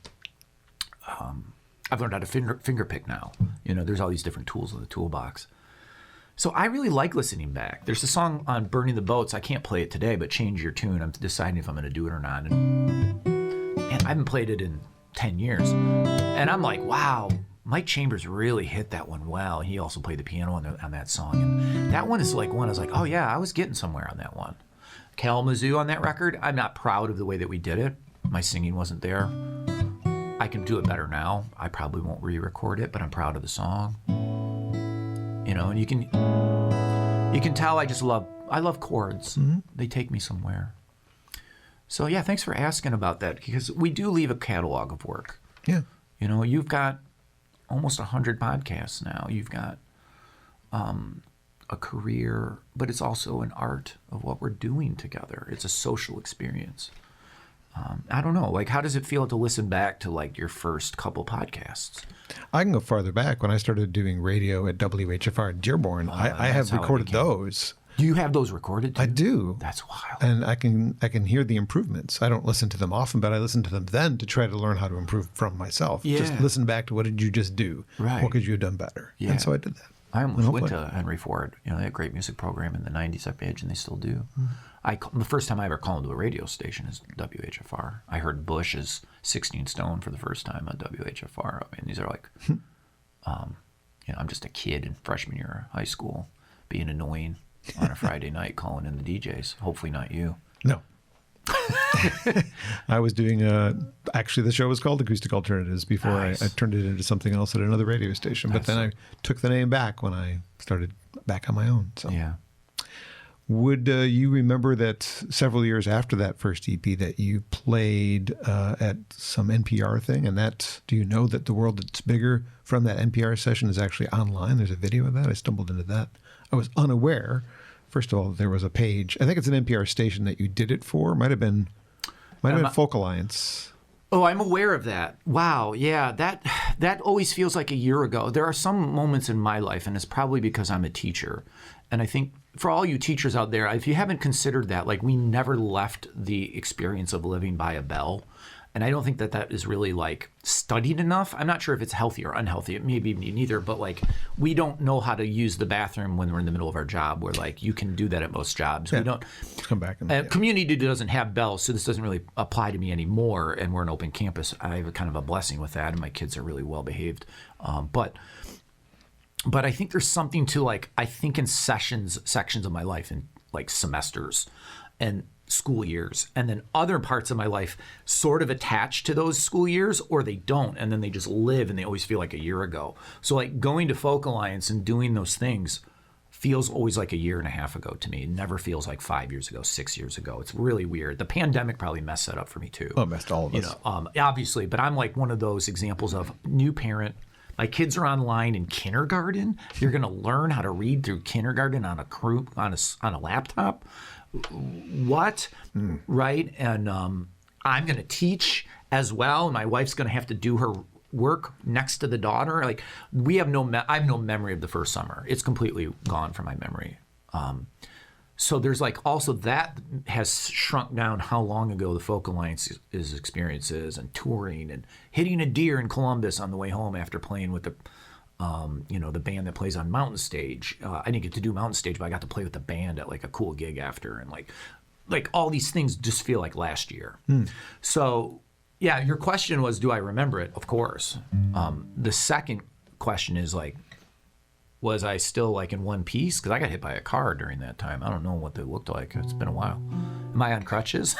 I've learned how to finger pick now. There's all these different tools in the toolbox. So I really like listening back. There's a song on Burning the Boats. I can't play it today, but Change Your Tune. I'm deciding if I'm going to do it or not. And I haven't played it in 10 years. And I'm like, wow, Mike Chambers really hit that one well. He also played the piano on that song. And that one is like one I was like, oh yeah, I was getting somewhere on that one. Kalamazoo on that record, I'm not proud of the way that we did it. My singing wasn't there. I can do it better now. I probably won't re-record it, but I'm proud of the song. And you can tell I love chords. Mm-hmm. They take me somewhere. So yeah, thanks for asking about that, because we do leave a catalog of work. Yeah. You've got almost 100 podcasts now. You've got a career, but it's also an art of what we're doing together. It's a social experience. I don't know, like, how does it feel to listen back to like your first couple podcasts? I can go farther back. When I started doing radio at WHFR in Dearborn, I have recorded those. Do you have those recorded too? I do. That's wild. And I can hear the improvements. I don't listen to them often, but I listen to them then to try to learn how to improve from myself. Yeah. Just listen back to, what did you just do? Right. What could you have done better? Yeah. And so I did that. I almost went to Henry Ford. They had a great music program in the 90s up edge, and they still do. Mm-hmm. The first time I ever called into a radio station is WHFR. I heard Bush's 16 Stone for the first time on WHFR. I mean, these are like, I'm just a kid in freshman year of high school being annoying on a Friday night calling in the DJs. Hopefully not you. No. I was doing, actually the show was called Acoustic Alternatives before nice. I turned it into something else at another radio station. But then I took the name back when I started back on my own. So. Yeah. Would you remember that several years after that first EP that you played at some NPR thing? And do you know that The World That's Bigger from that NPR session is actually online? There's a video of that. I stumbled into that. I was unaware. First of all, there was a page. I think it's an NPR station that you did it for. Might have been Folk Alliance. Oh, I'm aware of that. Wow. Yeah, that always feels like a year ago. There are some moments in my life, and it's probably because I'm a teacher. And I think for all you teachers out there, if you haven't considered that, like, we never left the experience of living by a bell. And I don't think that is really like studied enough. I'm not sure if it's healthy or unhealthy. It may be neither, but like, we don't know how to use the bathroom when we're in the middle of our job, where like you can do that at most jobs. Yeah. We don't. Let's come back. Community doesn't have bells, so this doesn't really apply to me anymore. And we're an open campus. I have a kind of a blessing with that, and my kids are really well behaved. But I think there's something to, like, I think in sections of my life, in like semesters and school years, and then other parts of my life sort of attached to those school years, or they don't, and then they just live and they always feel like a year ago. So like going to Folk Alliance and doing those things feels always like a year and a half ago to me. It never feels like 5 years ago, 6 years ago. It's really weird. The pandemic probably messed that up for me too. Oh, it messed all of us. Obviously, but I'm like one of those examples of new parent. My kids are online in kindergarten. You're going to learn how to read through kindergarten on a laptop. What? Right? And I'm going to teach as well. My wife's going to have to do her work next to the daughter. Like, I have no memory of the first summer. It's completely gone from my memory. So there's like also that has shrunk down how long ago the Folk Alliance's experience is, and touring and hitting a deer in Columbus on the way home after playing with the band that plays on Mountain Stage. I didn't get to do Mountain Stage, but I got to play with the band at like a cool gig after, and like all these things just feel like last year. So yeah, your question was, do I remember it? Of course. The second question is like, was I still like in one piece? Because I got hit by a car during that time. I don't know what they looked like. It's been a while. Am I on crutches?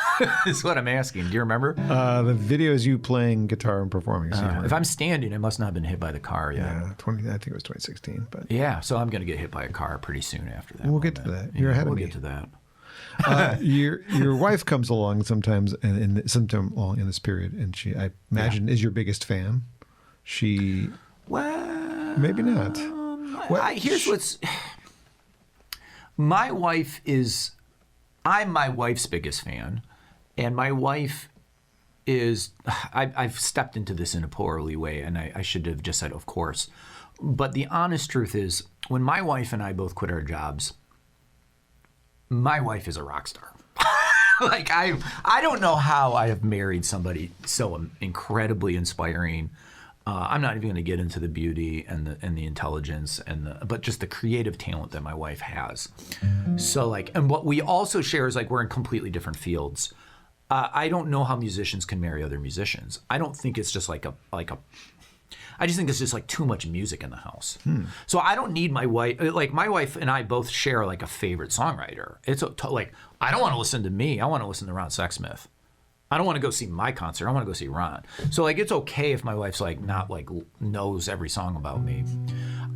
Is what I'm asking. Do you remember? The video is you playing guitar and performing. If I'm standing, I must not have been hit by the car yet. Yeah, I think it was 2016. But yeah, so I'm going to get hit by a car pretty soon after that. We'll get to that. You're ahead of me. We'll get to that. Your wife comes along sometimes, and sometime along in this period, and she, I imagine, is your biggest fan. She, well, maybe not. Here's what's. My wife is. I'm my wife's biggest fan, and my wife is. I've stepped into this in a poorly way, and I should have just said, of course. But the honest truth is, when my wife and I both quit our jobs, my wife is a rock star. Like I don't know how I have married somebody so incredibly inspiring. I'm not even going to get into the beauty and the intelligence but just the creative talent that my wife has. So like, and what we also share is like we're in completely different fields. I don't know how musicians can marry other musicians. I don't think it's just I just think it's just like too much music in the house. So I don't need my wife. Like my wife and I both share like a favorite songwriter. It's like I don't want to listen to me. I want to listen to Ron Sexsmith. I don't want to go see my concert. I want to go see Ron. So like it's okay if my wife's like not like knows every song about me.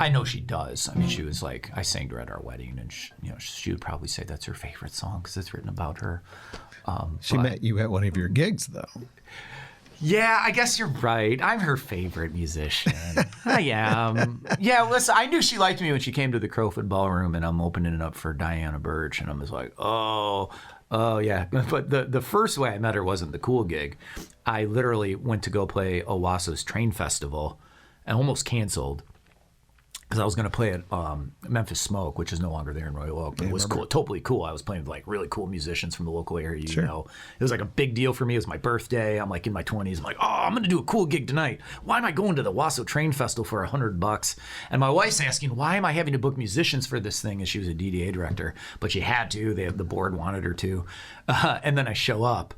I know she does. I mean, she was like, I sang to her at our wedding, and she would probably say that's her favorite song because it's written about her. She met you at one of your gigs, though. Yeah, I guess you're right. I'm her favorite musician. I am. Yeah, listen, I knew she liked me when she came to the Crowfoot Ballroom, and I'm opening it up for Diana Birch, and I'm just like, oh yeah. But the first way I met her wasn't the cool gig. I literally went to go play Owasso's Train Festival and almost canceled because I was going to play at Memphis Smoke, which is no longer there in Royal Oak, but it was cool, totally cool. I was playing with like really cool musicians from the local area, you know. It was like a big deal for me. It was my birthday. I'm like in my 20s. I'm like, oh, I'm going to do a cool gig tonight. Why am I going to the Owasso Train Festival for $100? And my wife's asking, why am I having to book musicians for this thing? And she was a DDA director, but she had to. The board wanted her to. And then I show up.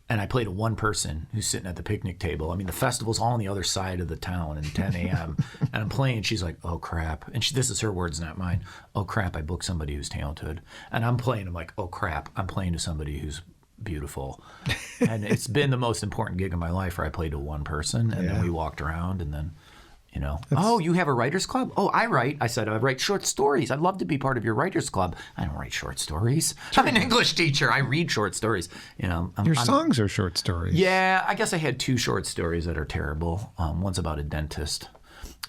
And I played to one person who's sitting at the picnic table. I mean, the festival's all on the other side of the town at 10 a.m. And I'm playing. She's like, oh, crap. And this is her words, not mine. Oh, crap, I booked somebody who's talented. And I'm playing. I'm like, oh, crap, I'm playing to somebody who's beautiful. And it's been the most important gig of my life where I played to one person. And then we walked around and then, oh, you have a writer's club? Oh, I write. I said, I write short stories. I'd love to be part of your writer's club. I don't write short stories. I'm an English teacher. I read short stories. Your songs are short stories. Yeah, I guess I had 2 short stories that are terrible. One's about a dentist,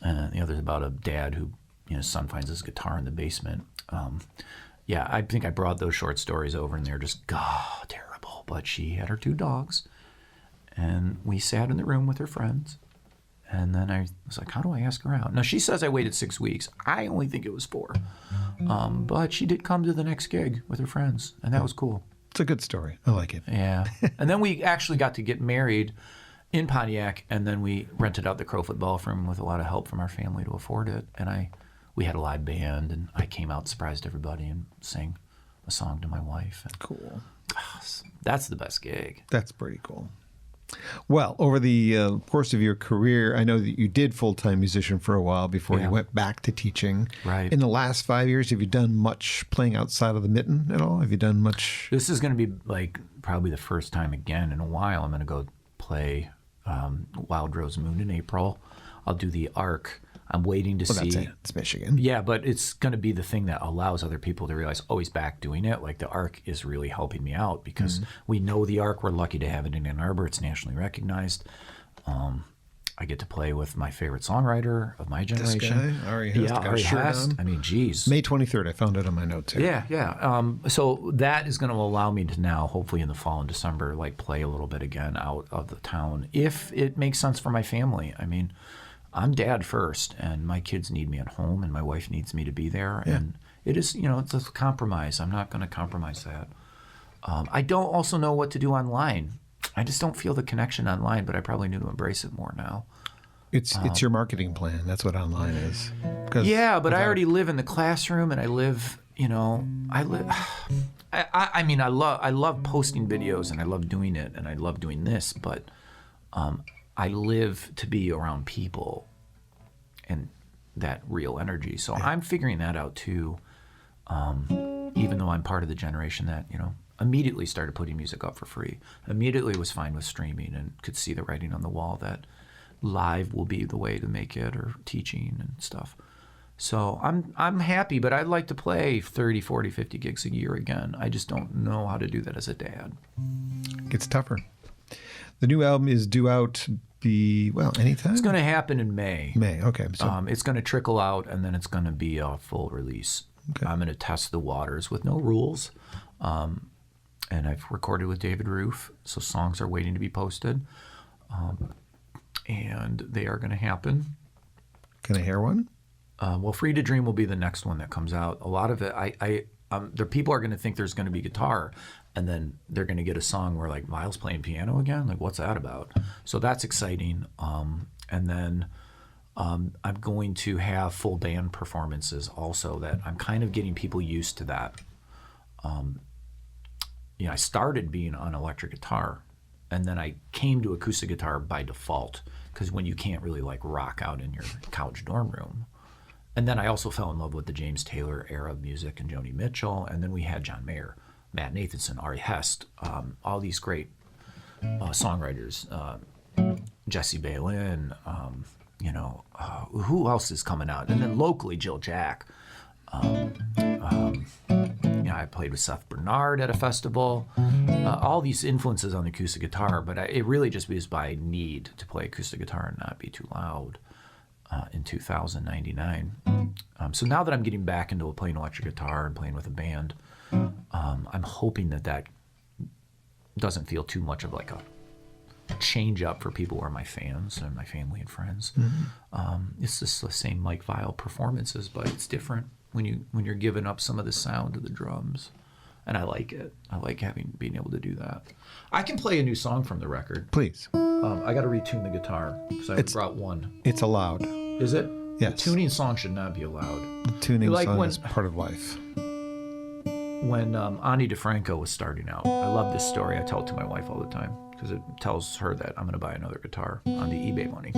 and the other's about a dad who, his son finds his guitar in the basement. Yeah, I think I brought those short stories over, and they're just, terrible. But she had her 2 dogs, and we sat in the room with her friends. And then I was like, how do I ask her out? Now, she says I waited 6 weeks. I only think it was 4. But she did come to the next gig with her friends, and that was cool. It's a good story. I like it. Yeah. And then we actually got to get married in Pontiac, and then we rented out the Crowfoot Ballroom with a lot of help from our family to afford it. And we had a live band, and I came out, surprised everybody, and sang a song to my wife. And, cool. That's the best gig. That's pretty cool. Well, over the course of your career, I know that you did full-time musician for a while before you went back to teaching. Right. In the last 5 years, have you done much playing outside of the mitten at all? Have you done much? This is going to be like probably the first time again in a while. I'm going to go play Wild Rose Moon in April. I'll do the Arc. I'm waiting to see. That's it. It's Michigan. Yeah, but it's going to be the thing that allows other people to realize, oh, he's back doing it. Like the Arc is really helping me out because we know the Arc. We're lucky to have it in Ann Arbor. It's nationally recognized. I get to play with my favorite songwriter of my generation. This guy, Ari Hest. Yeah, Ari Hest. I mean, geez. May 23rd. I found it on my notes here. Yeah. So that is going to allow me to now, hopefully in the fall and December, like play a little bit again out of the town if it makes sense for my family. I mean, I'm dad first, and my kids need me at home, and my wife needs me to be there. Yeah. And it is, it's a compromise. I'm not going to compromise that. I don't also know what to do online. I just don't feel the connection online, but I probably need to embrace it more now. It's your marketing plan. That's what online is. Yeah, but I already live in the classroom, and I live. I mean, I love posting videos, and I love doing it, and I love doing this, but I live to be around people and that real energy. So I'm figuring that out too. Even though I'm part of the generation that immediately started putting music up for free, immediately was fine with streaming, and could see the writing on the wall that live will be the way to make it, or teaching and stuff. So I'm happy, but I'd like to play 30, 40, 50 gigs a year again. I just don't know how to do that as a dad. It gets tougher. The new album is due out anytime? It's going to happen in May. May, okay. So. It's going to trickle out, and then it's going to be a full release. Okay. I'm going to test the waters with no rules. And I've recorded with David Roof, so songs are waiting to be posted. And they are going to happen. Can I hear one? Well, Free to Dream will be the next one that comes out. A lot of it, people are going to think there's going to be guitar, and then they're going to get a song where like Vial's playing piano again. Like, what's that about? So that's exciting. And then I'm going to have full band performances also. That I'm kind of getting people used to that. I started being on electric guitar, and then I came to acoustic guitar by default, because when you can't really like rock out in your couch dorm room. And then I also fell in love with the James Taylor era of music and Joni Mitchell. And then we had John Mayer, Matt Nathanson, Ari Hest, all these great songwriters, Jesse Balin, who else is coming out? And then locally, Jill Jack. I played with Seth Bernard at a festival. All these influences on the acoustic guitar, but it really just was by need to play acoustic guitar and not be too loud. In 2099. So now that I'm getting back into playing electric guitar and playing with a band, I'm hoping that doesn't feel too much of like a change up for people who are my fans and my family and friends. Mm-hmm. It's just the same Mike Vial performances, but it's different when you're giving up some of the sound of the drums. And I like it. I like being able to do that. I can play a new song from the record. Please. I got to retune the guitar, so I brought one. It's allowed. Is it? Yes. The tuning song should not be allowed. The tuning song is part of life. When Ani DeFranco was starting out, I love this story. I tell it to my wife all the time, because it tells her that I'm going to buy another guitar on the eBay money.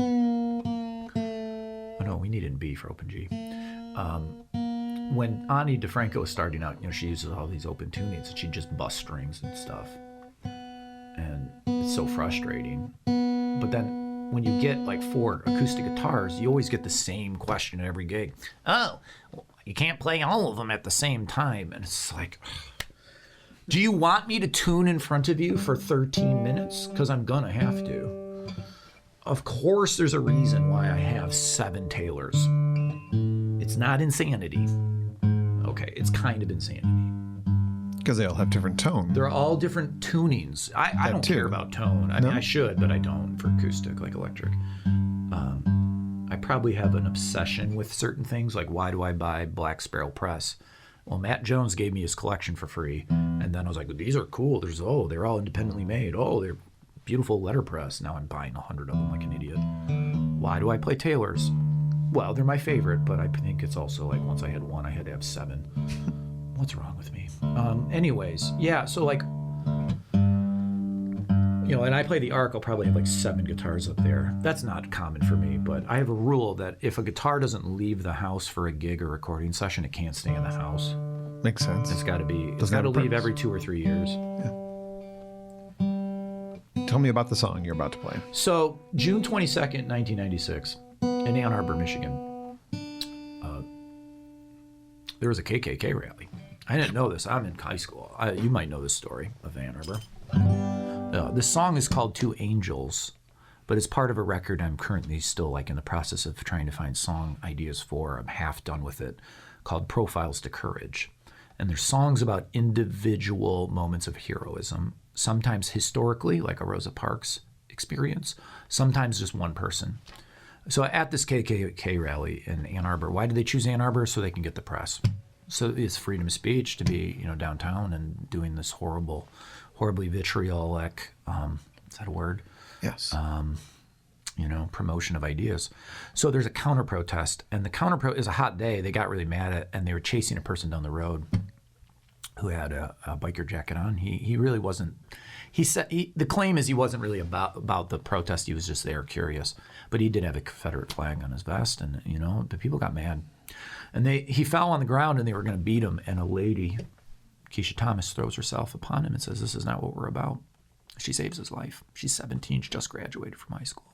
Oh no, we need it in B for Open G. When Ani DeFranco was starting out, she uses all these open tunings, and she'd just bust strings and stuff. And it's so frustrating. But then when you get like 4 acoustic guitars, you always get the same question at every gig. Oh, you can't play all of them at the same time. And it's like, do you want me to tune in front of you for 13 minutes? Because I'm going to have to. Of course, there's a reason why I have 7 Taylors. It's not insanity. Okay, it's kind of insanity. Because they all have different tone. They're all different tunings. I don't care about tone. I mean, I should, but I don't for acoustic, like electric. I probably have an obsession with certain things, like why do I buy Black Sparrow Press? Well, Matt Jones gave me his collection for free, and then I was like, well, these are cool. They're all independently made. Oh, they're beautiful letterpress. Now I'm buying 100 of them like an idiot. Why do I play Taylors? Well, they're my favorite, but I think it's also like once I had one, I had to have 7. What's wrong with me? Anyways, yeah, so like, and I play the Arc, I'll probably have like 7 guitars up there. That's not common for me, but I have a rule that if a guitar doesn't leave the house for a gig or recording session, it can't stay in the house. Makes sense. It's got to leave every 2 or 3 years. Yeah. Tell me about the song you're about to play. So, June 22nd, 1996, in Ann Arbor, Michigan, there was a KKK rally. I didn't know this. I'm in high school. You might know this story of Ann Arbor. This song is called Two Angels, but it's part of a record I'm currently still like in the process of trying to find song ideas for. I'm half done with it, called Profiles to Courage. And there's songs about individual moments of heroism, sometimes historically, like a Rosa Parks experience, sometimes just one person. So at this KKK rally in Ann Arbor, why did they choose Ann Arbor? So they can get the press. So it's freedom of speech to be, downtown and doing this horribly vitriolic, is that a word? Yes. promotion of ideas. So there's a counter protest, and the counter is a hot day. They got really mad at, and they were chasing a person down the road who had a biker jacket on. He really wasn't. He said the claim is he wasn't really about the protest. He was just there, curious. But he did have a Confederate flag on his vest, and the people got mad, and he fell on the ground, and they were going to beat him. And a lady, Keisha Thomas, throws herself upon him and says, "This is not what we're about." She saves his life. She's 17. She just graduated from high school.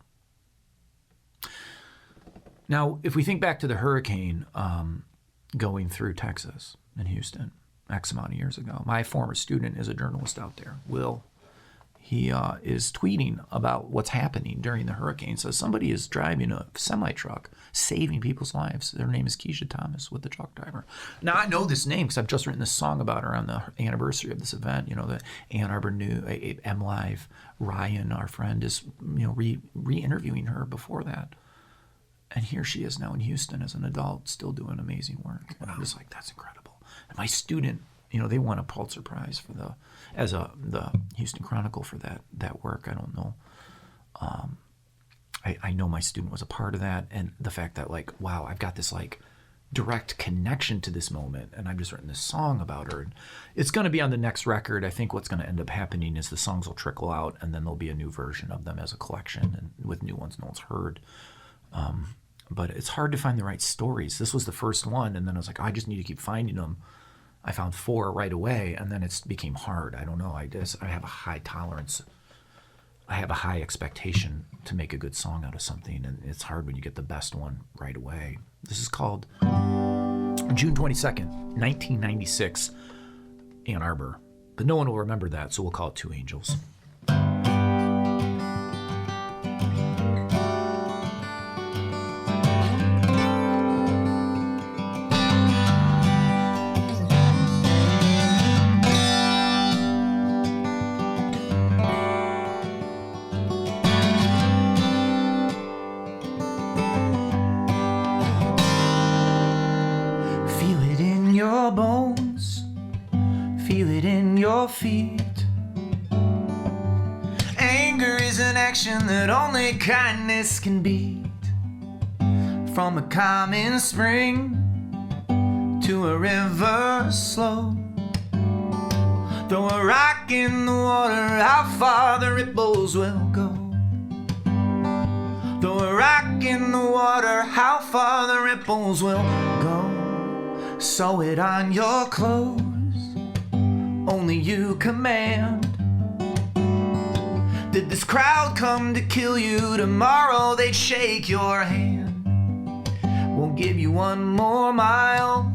Now, if we think back to the hurricane going through Texas and Houston X amount of years ago, my former student is a journalist out there, Will. He is tweeting about what's happening during the hurricane. So somebody is driving a semi-truck, saving people's lives. Their name is Keisha Thomas with the truck driver. Now, I know this name because I've just written this song about her on the anniversary of this event. The Ann Arbor M Live. Ryan, our friend, is re-interviewing her before that. And here she is now in Houston as an adult, still doing amazing work. Wow. And I'm just like, that's incredible. And my student, they won a Pulitzer Prize for the Houston Chronicle for that work. I don't know. I know my student was a part of that, and the fact that wow, I've got this direct connection to this moment, and I've just written this song about her. And it's going to be on the next record. I think what's going to end up happening is the songs will trickle out, and then there'll be a new version of them as a collection, and with new ones no one's heard. But it's hard to find the right stories. This was the first one, and then I was like, I just need to keep finding them. I found 4 right away, and then it became hard. I don't know. I have a high tolerance. I have a high expectation to make a good song out of something, and it's hard when you get the best one right away. This is called June 22nd, 1996, Ann Arbor. But no one will remember that, so we'll call it Two Angels. Feet. Anger is an action that only kindness can beat. From a common spring to a river slow. Throw a rock in the water, how far the ripples will go. Throw a rock in the water, how far the ripples will go. Sew it on your clothes, only you command. Did this crowd come to kill you? Tomorrow they'd shake your hand. Won't give you one more mile,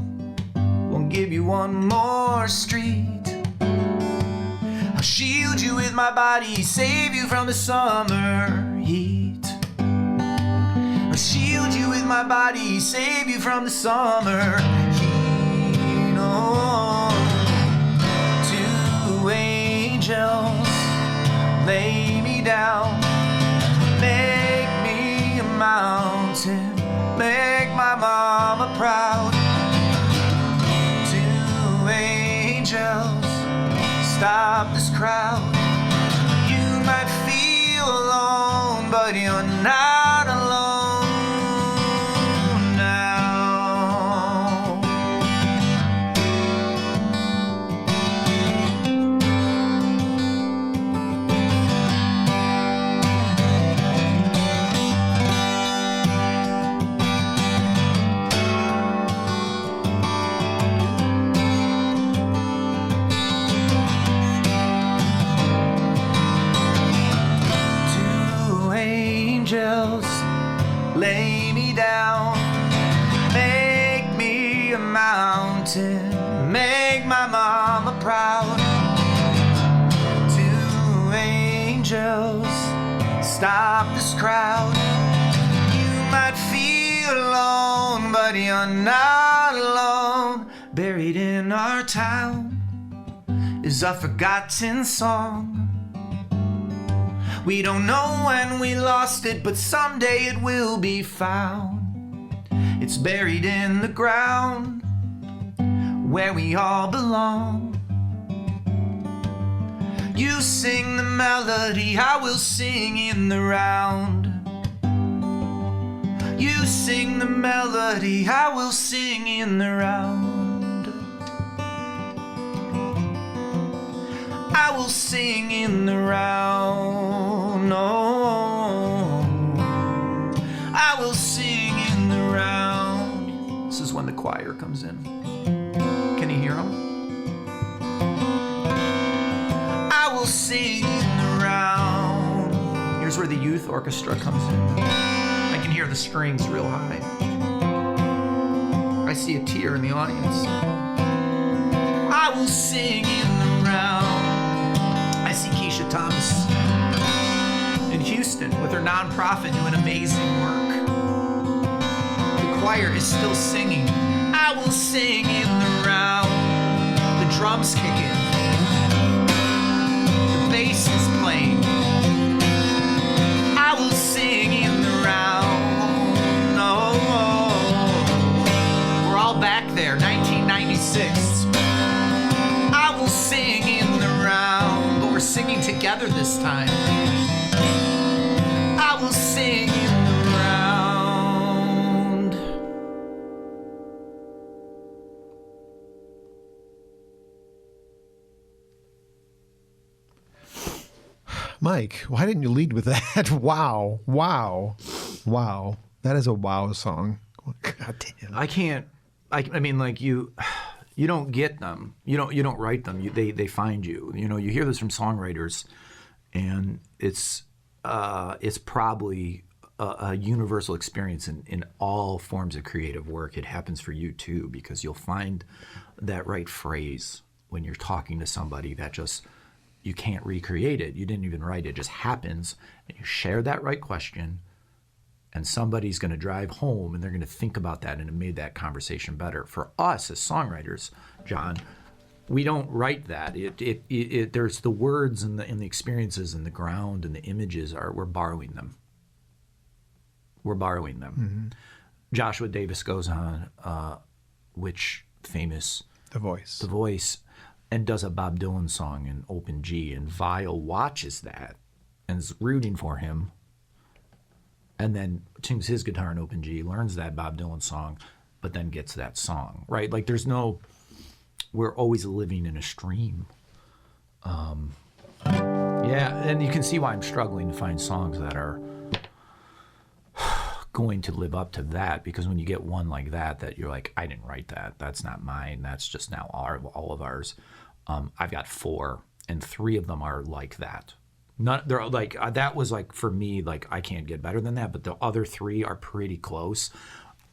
won't give you one more street. I'll shield you with my body, save you from the summer heat. I'll shield you with my body, save you from the summer heat. Angels, lay me down, make me a mountain, make my mama proud. 2 angels, stop this crowd. You might feel alone, but you're not alone. Lay me down, make me a mountain, make my mama proud. 2 angels, stop this crowd. You might feel alone, but you're not alone. Buried in our town is a forgotten song. We don't know when we lost it, but someday it will be found. It's buried in the ground where we all belong. You sing the melody, I will sing in the round. You sing the melody, I will sing in the round. I will sing in the round. Oh, I will sing in the round. This is when the choir comes in. Can you hear them? I will sing in the round. Here's where the youth orchestra comes in. I can hear the strings real high. I see a tear in the audience. I will sing in the round. I see Keisha Thomas in Houston with her nonprofit doing amazing work. The choir is still singing. I will sing in the round. The drums kick in. The bass is playing. I will sing in the round. Oh, we're all back there, 1996. I will sing in the round, but we're singing together this time. I will sing in the round. Mike, why didn't you lead with that? Wow. Wow. Wow. That is a wow song. God damn. I can't, I mean, like you don't get them. You don't write them. They find you. You know, you hear this from songwriters, and it's probably a universal experience in all forms of creative work. It happens for you too, because you'll find that right phrase when you're talking to somebody that just, you can't recreate it. You didn't even write it. It just happens, and you share that right question, and somebody's going to drive home and they're going to think about that, and it made that conversation better. For us as songwriters, John, we don't write that. There's the words and the experiences and the ground and the images we're borrowing them. We're borrowing them. Mm-hmm. Joshua Davis goes on, which famous The Voice, and does a Bob Dylan song in open G, and Vial watches that and is rooting for him, and then tunes his guitar in open G, learns that Bob Dylan song, but then gets that song, right? Like we're always living in a stream. Yeah, and you can see why I'm struggling to find songs that are going to live up to that, because when you get one like that you're like, I didn't write that. That's not mine. That's just now all of ours. I've got 4, and 3 of them are like that. They're like that was like, for me, like I can't get better than that, but the other 3 are pretty close.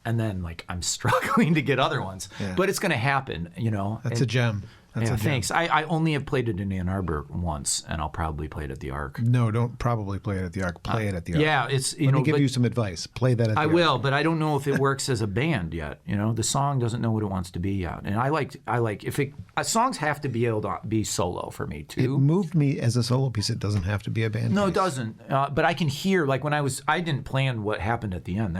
And then like I'm struggling to get other ones, but it's going to happen, you know. That's a gem. That's a gem. Thanks. I only have played it in Ann Arbor once, and I'll probably play it at the Arc. No, don't probably play it at the Arc. Play it at the Arc. Yeah, it's Let me give you some advice. Play that at the Arc. I will, but I don't know if it works as a band yet. You know, the song doesn't know what it wants to be yet, and I like if songs have to be able to be solo for me too. It moved me as a solo piece. It doesn't have to be a band. No, piece. It doesn't. But I can hear, like I didn't plan what happened at the end.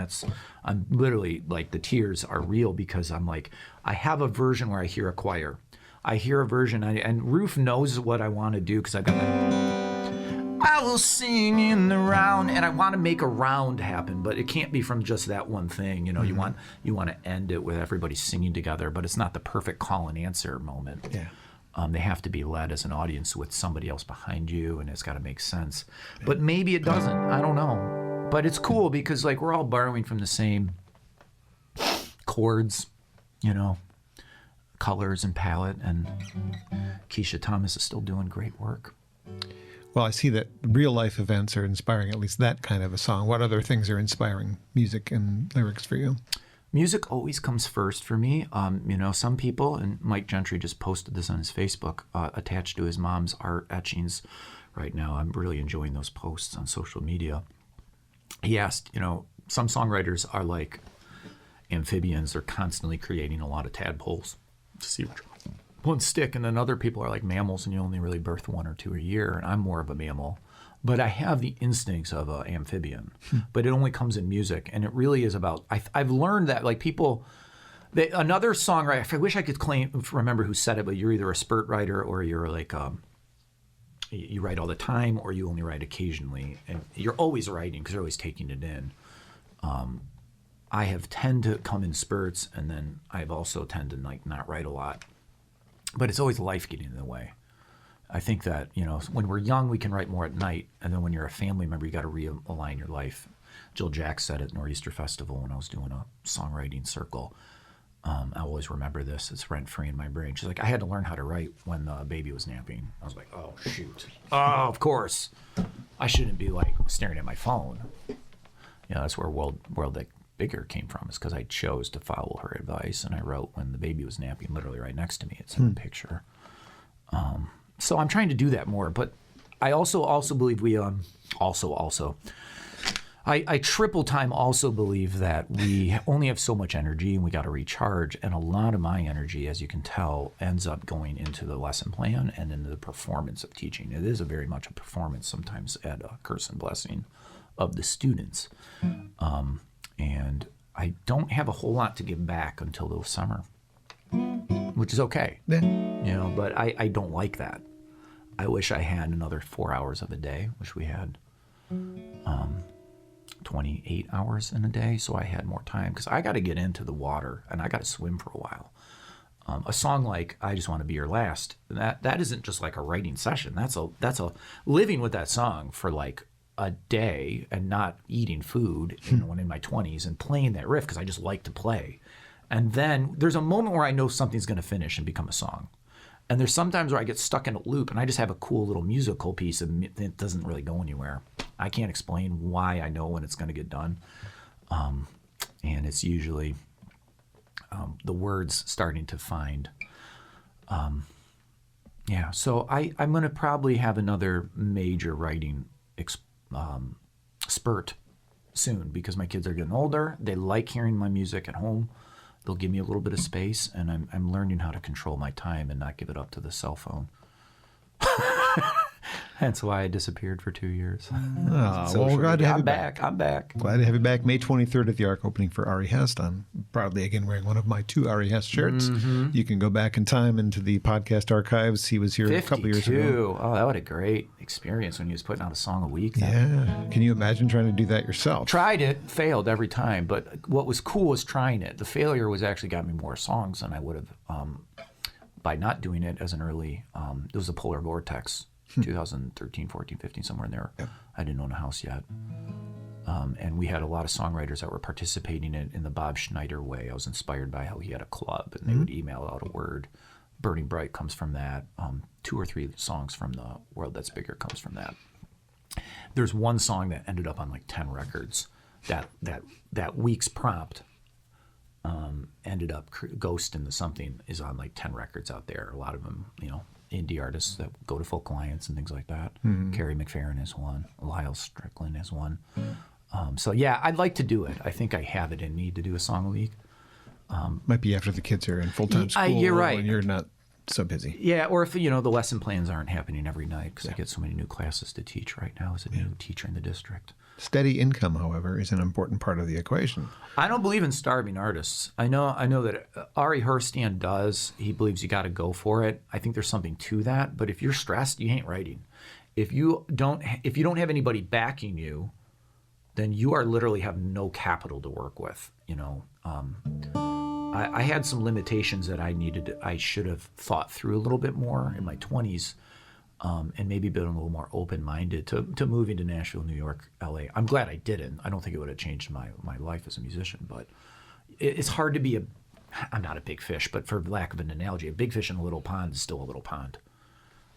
I'm literally like, the tears are real, because I'm like, I have a version where I hear a choir. I hear a version, and Roof knows what I want to do, because I've got I will sing in the round, and I want to make a round happen, but it can't be from just that one thing. You know, mm-hmm. you want to end it with everybody singing together, but it's not the perfect call and answer moment. Yeah. They have to be led as an audience with somebody else behind you, and it's got to make sense. Yeah. But maybe it doesn't. I don't know. But it's cool, because like we're all borrowing from the same chords, you know, colors and palette, and Keisha Thomas is still doing great work. Well, I see that real life events are inspiring at least that kind of a song. What other things are inspiring music and lyrics for you? Music always comes first for me. You know, some people, and Mike Gentry just posted this on his Facebook, attached to his mom's art etchings right now. I'm really enjoying those posts on social media. He asked, you know, some songwriters are like amphibians. They're constantly creating a lot of tadpoles to see which one stick. And then other people are like mammals, and you only really birth 1 or 2 a year. And I'm more of a mammal. But I have the instincts of an amphibian. But it only comes in music. And it really is about, I've learned that, like, people, another songwriter, I wish I could remember who said it, but you're either a spurt writer, or you're like, you write all the time, or you only write occasionally. And you're always writing, because you're always taking it in. I have tend to come in spurts, and then I've also tend to like not write a lot. But it's always life getting in the way. I think that, you know, when we're young, we can write more at night, and then when you're a family member, you got to realign your life. Jill Jack said at Nor'easter Festival when I was doing a songwriting circle. I always remember this. It's rent-free in my brain. She's like, I had to learn how to write when the baby was napping. I was like, oh, shoot. Oh, of course. I shouldn't be, like, staring at my phone. You know, that's where World That Bigger came from, is because I chose to follow her advice, and I wrote when the baby was napping literally right next to me. It's in the picture. So I'm trying to do that more. But I also believe we I triple time also believe that we only have so much energy and we got to recharge. And a lot of my energy, as you can tell, ends up going into the lesson plan and into the performance of teaching. It is very much a performance, sometimes at a curse and blessing of the students. And I don't have a whole lot to give back until the summer, which is okay. Yeah. You know, but I don't like that. I wish I had another 4 hours of a day. Wish we had 28 hours in a day, so I had more time, because I got to get into the water and I got to swim for a while. A song like "I Just Want to Be Your Last," that isn't just like a writing session. That's a living with that song for like a day and not eating food, you know, when in my 20s, and playing that riff because I just like to play. And then there's a moment where I know something's going to finish and become a song. And there's sometimes where I get stuck in a loop and I just have a cool little musical piece and it doesn't really go anywhere. I can't explain why I know when it's going to get done. And it's usually the words starting to find. So I'm going to probably have another major writing spurt soon, because my kids are getting older. They like hearing my music at home. They'll give me a little bit of space, and I'm learning how to control my time and not give it up to the cell phone. Hence why I disappeared for 2 years. Oh, well, we're glad to have you back. I'm back. Glad to have you back. May 23rd at the Arc opening for Ari Hest. I'm proudly again wearing one of my 2 Ari Hest shirts. Mm-hmm. You can go back in time into the podcast archives. He was here 52. A couple years ago. Oh, that was a great experience when he was putting out a song a week. Yeah. Can you imagine trying to do that yourself? Tried it, failed every time. But what was cool was trying it. The failure was actually got me more songs than I would have by not doing it as an early. It was a polar vortex. 2013, 14, 15, somewhere in there. Yep. I didn't own a house yet. And we had a lot of songwriters that were participating in the Bob Schneider way. I was inspired by how he had a club, and they would email out a word. Burning Bright comes from that. 2 or 3 songs from the World That's Bigger comes from that. There's one song that ended up on like 10 records. That week's prompt ended up Ghost into Something is on like 10 records out there. A lot of them, you know, indie artists that go to Folk Alliance and things like that. Mm-hmm. Carrie McFerrin is one. Lyle Strickland is one. So yeah, I'd like to do it. I think I have it in me to do a song a week. Might be after the kids are in full-time school. You're right. When you're not so busy. Yeah, or if, you know, the lesson plans aren't happening every night, because I get so many new classes to teach right now as a new teacher in the district. Steady income, however, is an important part of the equation. I don't believe in starving artists. I know that Ari Hest does. He believes you got to go for it. I think there's something to that. But if you're stressed, you ain't writing. If you don't have anybody backing you, then you are literally have no capital to work with. You know, I had some limitations that I should have thought through a little bit more in my 20s. And maybe been a little more open-minded to moving to Nashville, New York, LA. I'm glad I didn't. I don't think it would have changed my life as a musician, but it's hard to be I'm not a big fish, but for lack of an analogy, a big fish in a little pond is still a little pond.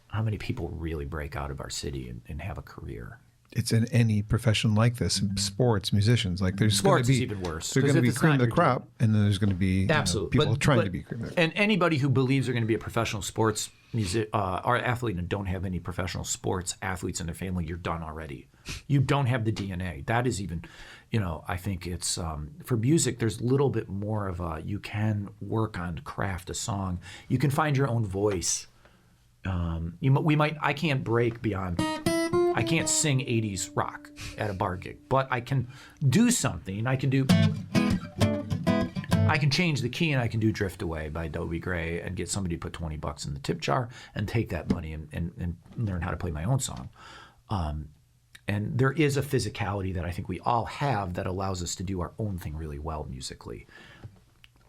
How many people really break out of our city and have a career? It's in any profession like this, sports, musicians. Like there's sports going to be is even worse. There's going to be cream of the crop, and then there's going to be people trying to be cream of the crop. And anybody who believes they're going to be a professional sports or athlete and don't have any professional sports athletes in their family, you're done already. You don't have the DNA. That is even, you know, I think it's for music. There's a little bit more of you can work on craft a song. You can find your own voice. I can't break beyond. I can't sing 80s rock at a bar gig, but I can do something. I can change the key, and I can do Drift Away by Dobie Gray and get somebody to put $20 in the tip jar and take that money and learn how to play my own song. And there is a physicality that I think we all have that allows us to do our own thing really well musically.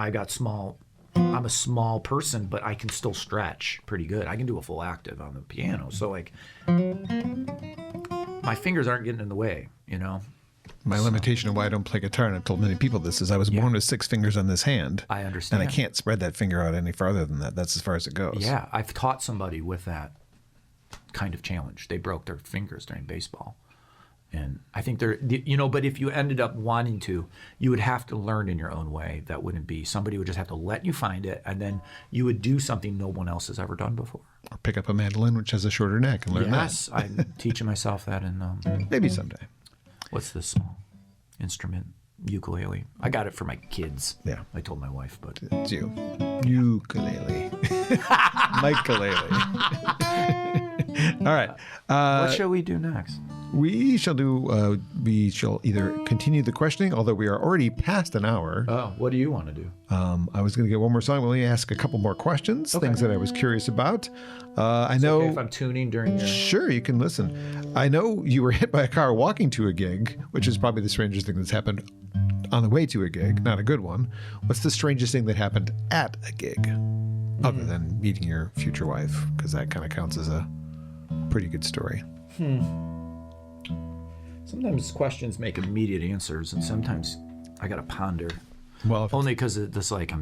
I'm a small person, but I can still stretch pretty good. I can do a full octave on the piano. So like my fingers aren't getting in the way, you know? My limitation of why I don't play guitar, and I've told many people this, is I was born with 6 fingers on this hand. I understand. And I can't spread that finger out any farther than that. That's as far as it goes. Yeah, I've taught somebody with that kind of challenge. They broke their fingers during baseball. And I think but if you ended up wanting to, you would have to learn in your own way. That wouldn't be, somebody would just have to let you find it, and then you would do something no one else has ever done before. Or pick up a mandolin, which has a shorter neck, and learn that. Yes, I'm teaching myself that in... maybe someday. What's this small instrument? Ukulele. I got it for my kids. Yeah. I told my wife, but... It's you. Ukulele. Mike-kalele. All right. What shall we do next? We shall either continue the questioning, although we are already past an hour. Oh, what do you want to do? I was going to get one more song. Let me ask a couple more questions, things that I was curious about. I know. Okay if I'm tuning during your... Sure, you can listen. I know you were hit by a car walking to a gig, which is probably the strangest thing that's happened on the way to a gig, not a good one. What's the strangest thing that happened at a gig, other than meeting your future wife? Because that kind of counts as a pretty good story. Sometimes questions make immediate answers, and sometimes I got to ponder. Well, only because it's like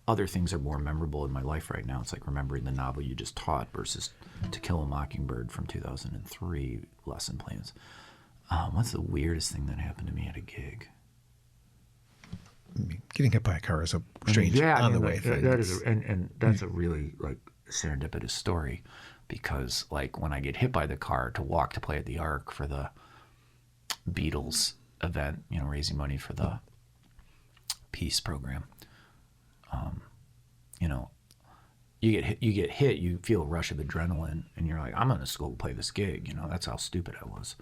other things are more memorable in my life right now. It's like remembering the novel you just taught versus To Kill a Mockingbird from 2003 lesson plans. What's the weirdest thing that happened to me at a gig? I mean, getting hit by a car is a strange on the way thing. That's a really like serendipitous story, because like when I get hit by the car to walk to play at the Arc for the Beatles event, raising money for the peace program. You get hit, you feel a rush of adrenaline, and you're like, I'm gonna go play this gig. That's how stupid I was.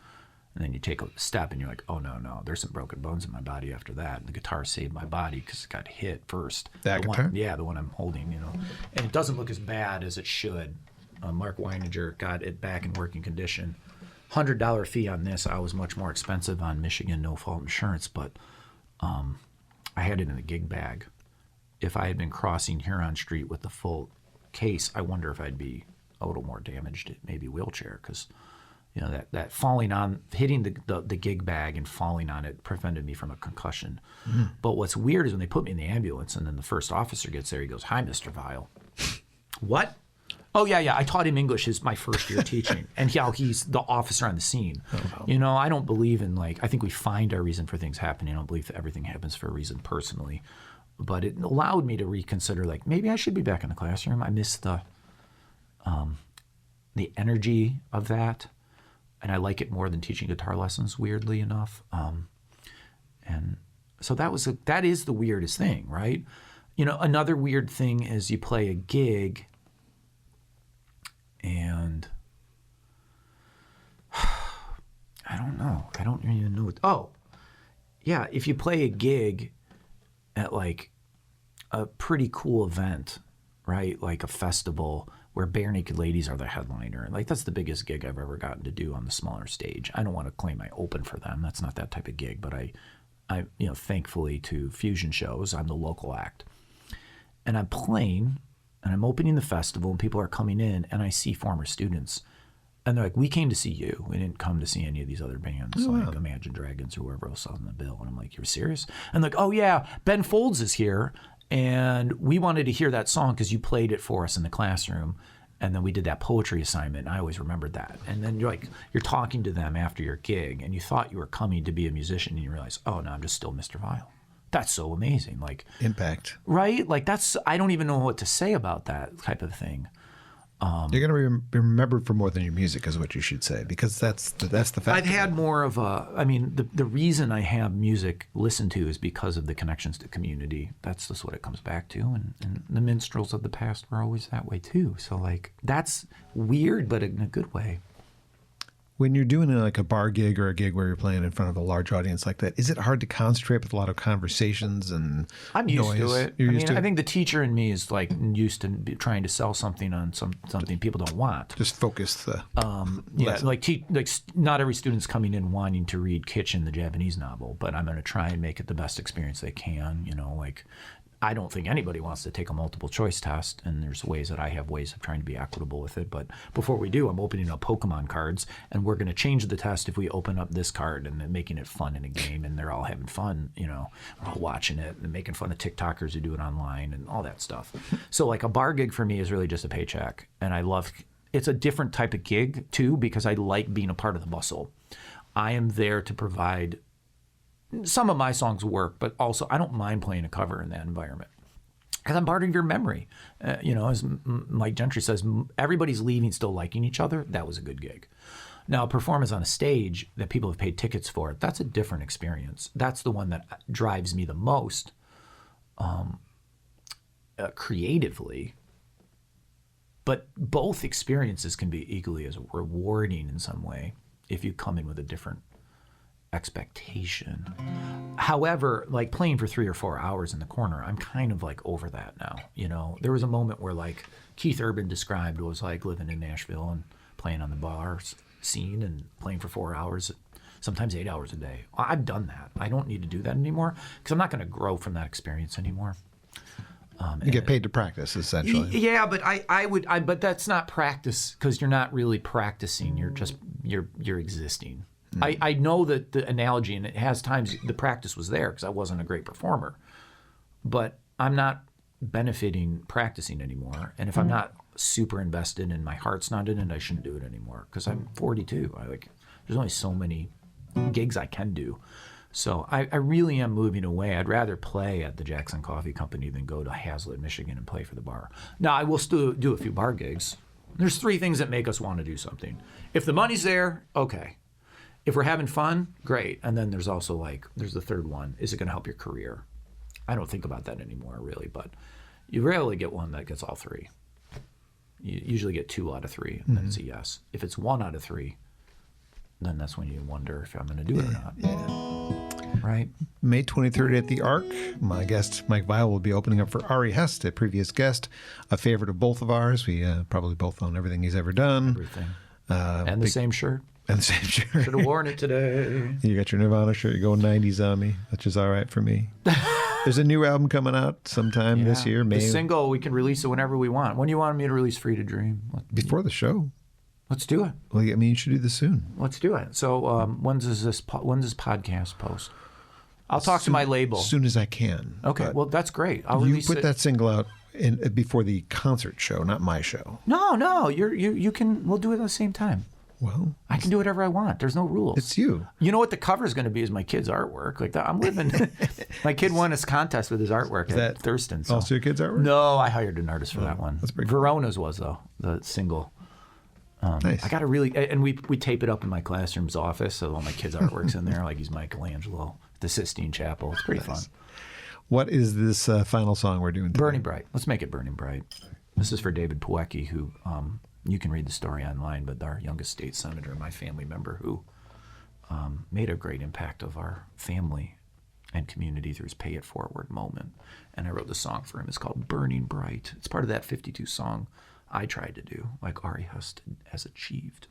And then you take a step, and you're like, oh no, there's some broken bones in my body after that. And the guitar saved my body because it got hit first. That guitar? The one I'm holding. And it doesn't look as bad as it should. Mark Weininger got it back in working condition. $100 fee on this. I was much more expensive on Michigan no-fault insurance, but I had it in a gig bag. If I had been crossing Huron Street with the full case, I wonder if I'd be a little more damaged, maybe wheelchair, because that falling on, hitting the gig bag and falling on it prevented me from a concussion. But what's weird is when they put me in the ambulance, and then the first officer gets there, he goes, "Hi, Mr. Vial." What? Oh, yeah. I taught him English my first year teaching. And he's the officer on the scene. Oh, wow. I don't believe in, I think we find our reason for things happening. I don't believe that everything happens for a reason personally. But it allowed me to reconsider, maybe I should be back in the classroom. I miss the energy of that. And I like it more than teaching guitar lessons, weirdly enough. And so that is the weirdest thing, right? Another weird thing is you play a gig, and I don't know. I don't even know. If you play a gig at a pretty cool event, right? Like a festival where Bare Naked Ladies are the headliner. That's the biggest gig I've ever gotten to do on the smaller stage. I don't want to claim I open for them. That's not that type of gig, but I thankfully to Fusion shows, I'm the local act. And I'm playing, and I'm opening the festival, and people are coming in, and I see former students. And they're like, "We came to see you. We didn't come to see any of these other bands, Imagine Dragons or whoever else on the bill." And I'm like, "You're serious?" And they're like, "Oh, yeah, Ben Folds is here, and we wanted to hear that song because you played it for us in the classroom. And then we did that poetry assignment, and I always remembered that." And then you're talking to them after your gig, and you thought you were coming to be a musician, and you realize, oh, no, I'm just still Mr. Vial. That's so amazing. Impact. Right? I don't even know what to say about that type of thing. You're going to be remembered for more than your music is what you should say, because that's the fact. I've had more of the reason I have music listened to is because of the connections to community. That's just what it comes back to. And the minstrels of the past were always that way too. So that's weird, but in a good way. When you're doing like a bar gig or a gig where you're playing in front of a large audience like that, is it hard to concentrate with a lot of conversations and I'm used to it. I think the teacher in me is like used to trying to sell something on something people don't want. Just focus the like not every student's coming in wanting to read Kitchen, the Japanese novel, but I'm going to try and make it the best experience they can. You know, like I don't think anybody wants to take a multiple choice test, and there's ways that I have ways of trying to be equitable with it. But before we do, I'm opening up Pokemon cards, and we're going to change the test if we open up this card and then making it fun in a game, and they're all having fun, you know, we're all watching it and making fun of TikTokers who do it online and all that stuff. So like a bar gig for me is really just a paycheck, and it's a different type of gig too because I like being a part of the bustle. I am there to provide. Some of my songs work, but also I don't mind playing a cover in that environment because I'm part of your memory. You know, as Mike Gentry says, everybody's leaving still liking each other. That was a good gig. Now, a performance on a stage that people have paid tickets for, that's a different experience. That's the one that drives me the most creatively. But both experiences can be equally as rewarding in some way if you come in with a different expectation. However, like playing for 3 or 4 hours in the corner, I'm kind of like over that now. You know, there was a moment where like Keith Urban described was like living in Nashville and playing on the bar scene and playing for 4 hours, sometimes 8 hours a day. I've done that. I don't need to do that anymore because I'm not going to grow from that experience anymore. You get paid to practice, essentially. Yeah, but but that's not practice because you're not really practicing. You're existing. I know that the analogy, and it has times the practice was there because I wasn't a great performer, but I'm not benefiting practicing anymore. And if I'm not super invested and my heart's not in it, I shouldn't do it anymore because I'm 42. There's only so many gigs I can do. So I really am moving away. I'd rather play at the Jackson Coffee Company than go to Hazlitt, Michigan and play for the bar. Now, I will still do a few bar gigs. There's 3 things that make us want to do something. If the money's there, okay. If we're having fun, great. And then there's also there's the third one. Is it going to help your career? I don't think about that anymore, really, but you rarely get one that gets all 3. You usually get 2 out of 3, and then it's a yes. If it's 1 out of 3, then that's when you wonder if I'm going to do it or not. Yeah. Right? May 23rd at the Arc. My guest, Mike Vial, will be opening up for Ari Hest, a previous guest, a favorite of both of ours. We probably both own everything he's ever done. Everything. And the same shirt. And the same shirt. Should have worn it today. You got your Nirvana shirt. You're going 90s on me, which is all right for me. There's a new album coming out sometime this year. May. The single, we can release it whenever we want. When do you want me to release Free to Dream? Before the show. Let's do it. Well, I mean, you should do this soon. Let's do it. So when's this podcast post? I'll talk to my label. As soon as I can. Okay, well, that's great. I'll release it. You put that single out before the concert show, not my show. No. You can. We'll do it at the same time. Well, I can do whatever I want. There's no rules. It's you. You know what the cover is going to be is my kid's artwork. Like I'm living. My kid won this contest with his artwork at Thurston. So. Also your kid's artwork? No, I hired an artist for that one. That's pretty cool. Verona's was though the single. Nice. I got to really, and we tape it up in my classroom's office, so all my kids' artwork's in there, like he's Michelangelo, the Sistine Chapel. It's pretty fun. What is this final song we're doing today? Burning Bright. Let's make it Burning Bright. This is for David Puecki, who you can read the story online, but our youngest state senator, my family member, who made a great impact of our family and community through his Pay It Forward moment. And I wrote the song for him. It's called Burning Bright. It's part of that 52 song I tried to do, like Ari Hest has achieved.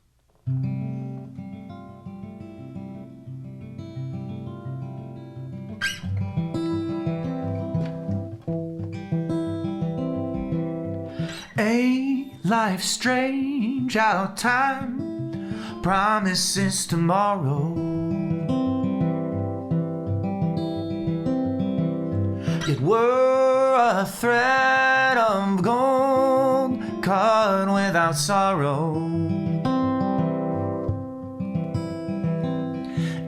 A life strange, our time promises tomorrow. Yet we're a thread of gold cut without sorrow.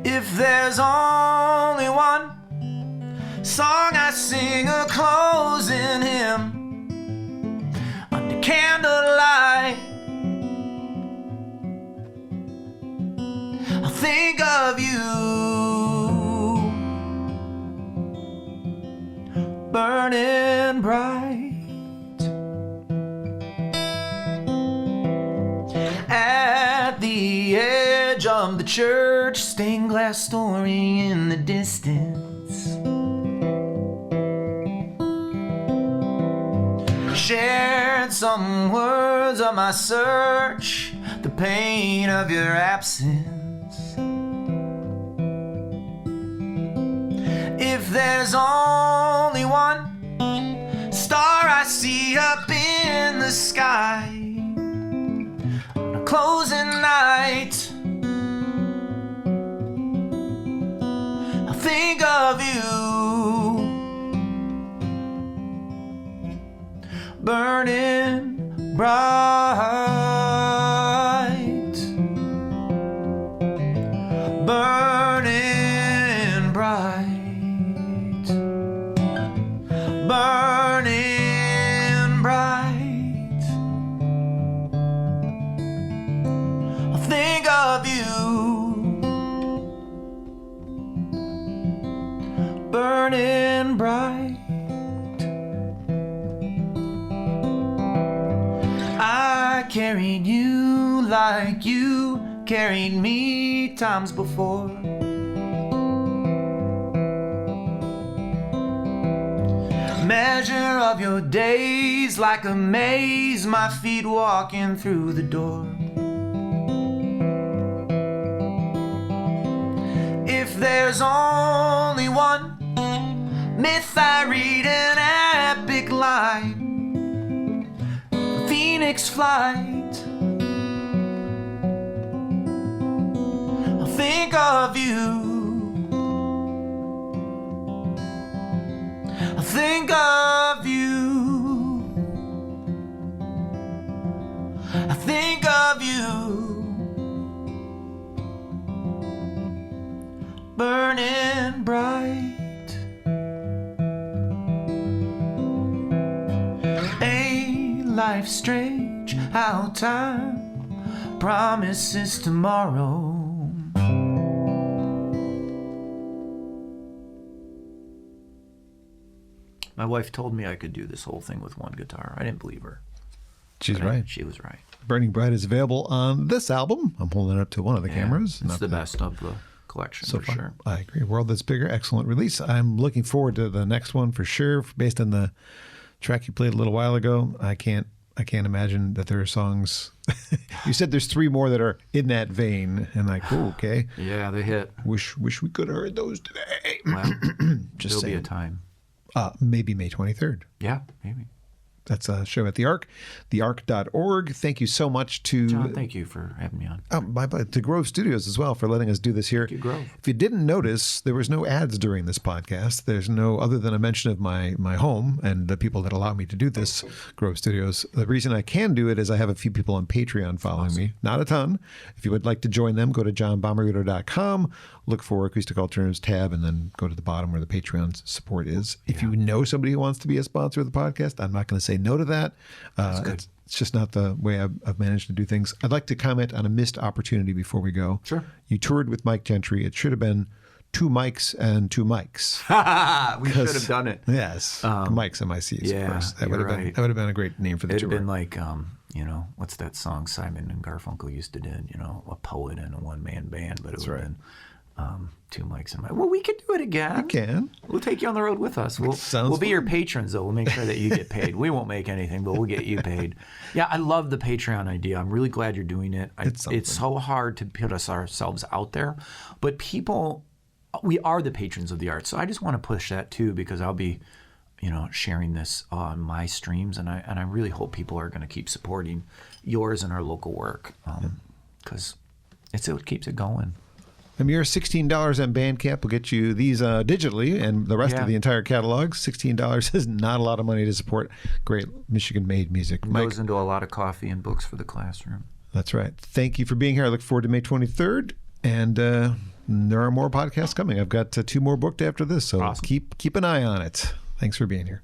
If there's only one song I sing a closing hymn under candlelight, I'll think of you, burning bright. At the edge church stained glass story in the distance. Shared some words of my search, the pain of your absence. If there's only one star I see up in the sky on a closing night, I think of you, burning bright, burning bright, burning bright. I think of you, burning bright. I carried you like you carried me times before. Measure of your days like a maze, my feet walking through the door. If there's only one myth I read, an epic line, Phoenix flight, I think of you, I think of you, I think of you, burning bright. Life's strange, how time promises tomorrow. My wife told me I could do this whole thing with one guitar. I didn't believe her. She's right. She was right. Burning Bright is available on this album. I'm holding it up to one of the cameras. It's the best of the collection, so for sure. I agree. World That's Bigger, excellent release. I'm looking forward to the next one for sure. Based on the track you played a little while ago, I can't imagine that there are songs. You said there's 3 more that are in that vein, and like, oh, okay. Yeah, they hit. Wish we could have heard those today. Well, just there'll be a time. Maybe May 23rd. Yeah, maybe. That's a show at the Arc, thearc.org. Thank you so much to John. Thank you for having me on. To Grove Studios as well for letting us do this here. Thank you, Grove. If you didn't notice, there was no ads during this podcast. There's no other than a mention of my home and the people that allow me to do this, Grove Studios. The reason I can do it is I have a few people on Patreon following me. Not a ton. If you would like to join them, go to johnbommarito.com, look for Acoustic Alternatives tab, and then go to the bottom where the Patreon support is. If you know somebody who wants to be a sponsor of the podcast, I'm not going to say no to that. It's just not the way I've managed to do things. I'd like to comment on a missed opportunity before we go. Sure. You toured with Mike Gentry. It should have been 2 mics and 2 mics. We should have done it. Yes. Mics, M-I-Cs, of course. That would have been a great name for the tour. It would have been like, what's that song Simon and Garfunkel used to do? A poet and a one-man band, but it would have been 2 mics and well, we could do it again. You can. We'll take you on the road with us. We'll be your patrons, though. We'll make sure that you get paid. We won't make anything, but we'll get you paid. Yeah, I love the Patreon idea. I'm really glad you're doing it. It's so hard to put ourselves out there, but people, we are the patrons of the arts. So I just want to push that too, because I'll be, sharing this on my streams, and I really hope people are going to keep supporting yours and our local work, because it keeps it going. A mere $16 on Bandcamp will get you these digitally and the rest of the entire catalog. $16 is not a lot of money to support great Michigan-made music. It goes into a lot of coffee and books for the classroom. That's right. Thank you for being here. I look forward to May 23rd, and there are more podcasts coming. I've got 2 more booked after this, so awesome. Keep an eye on it. Thanks for being here.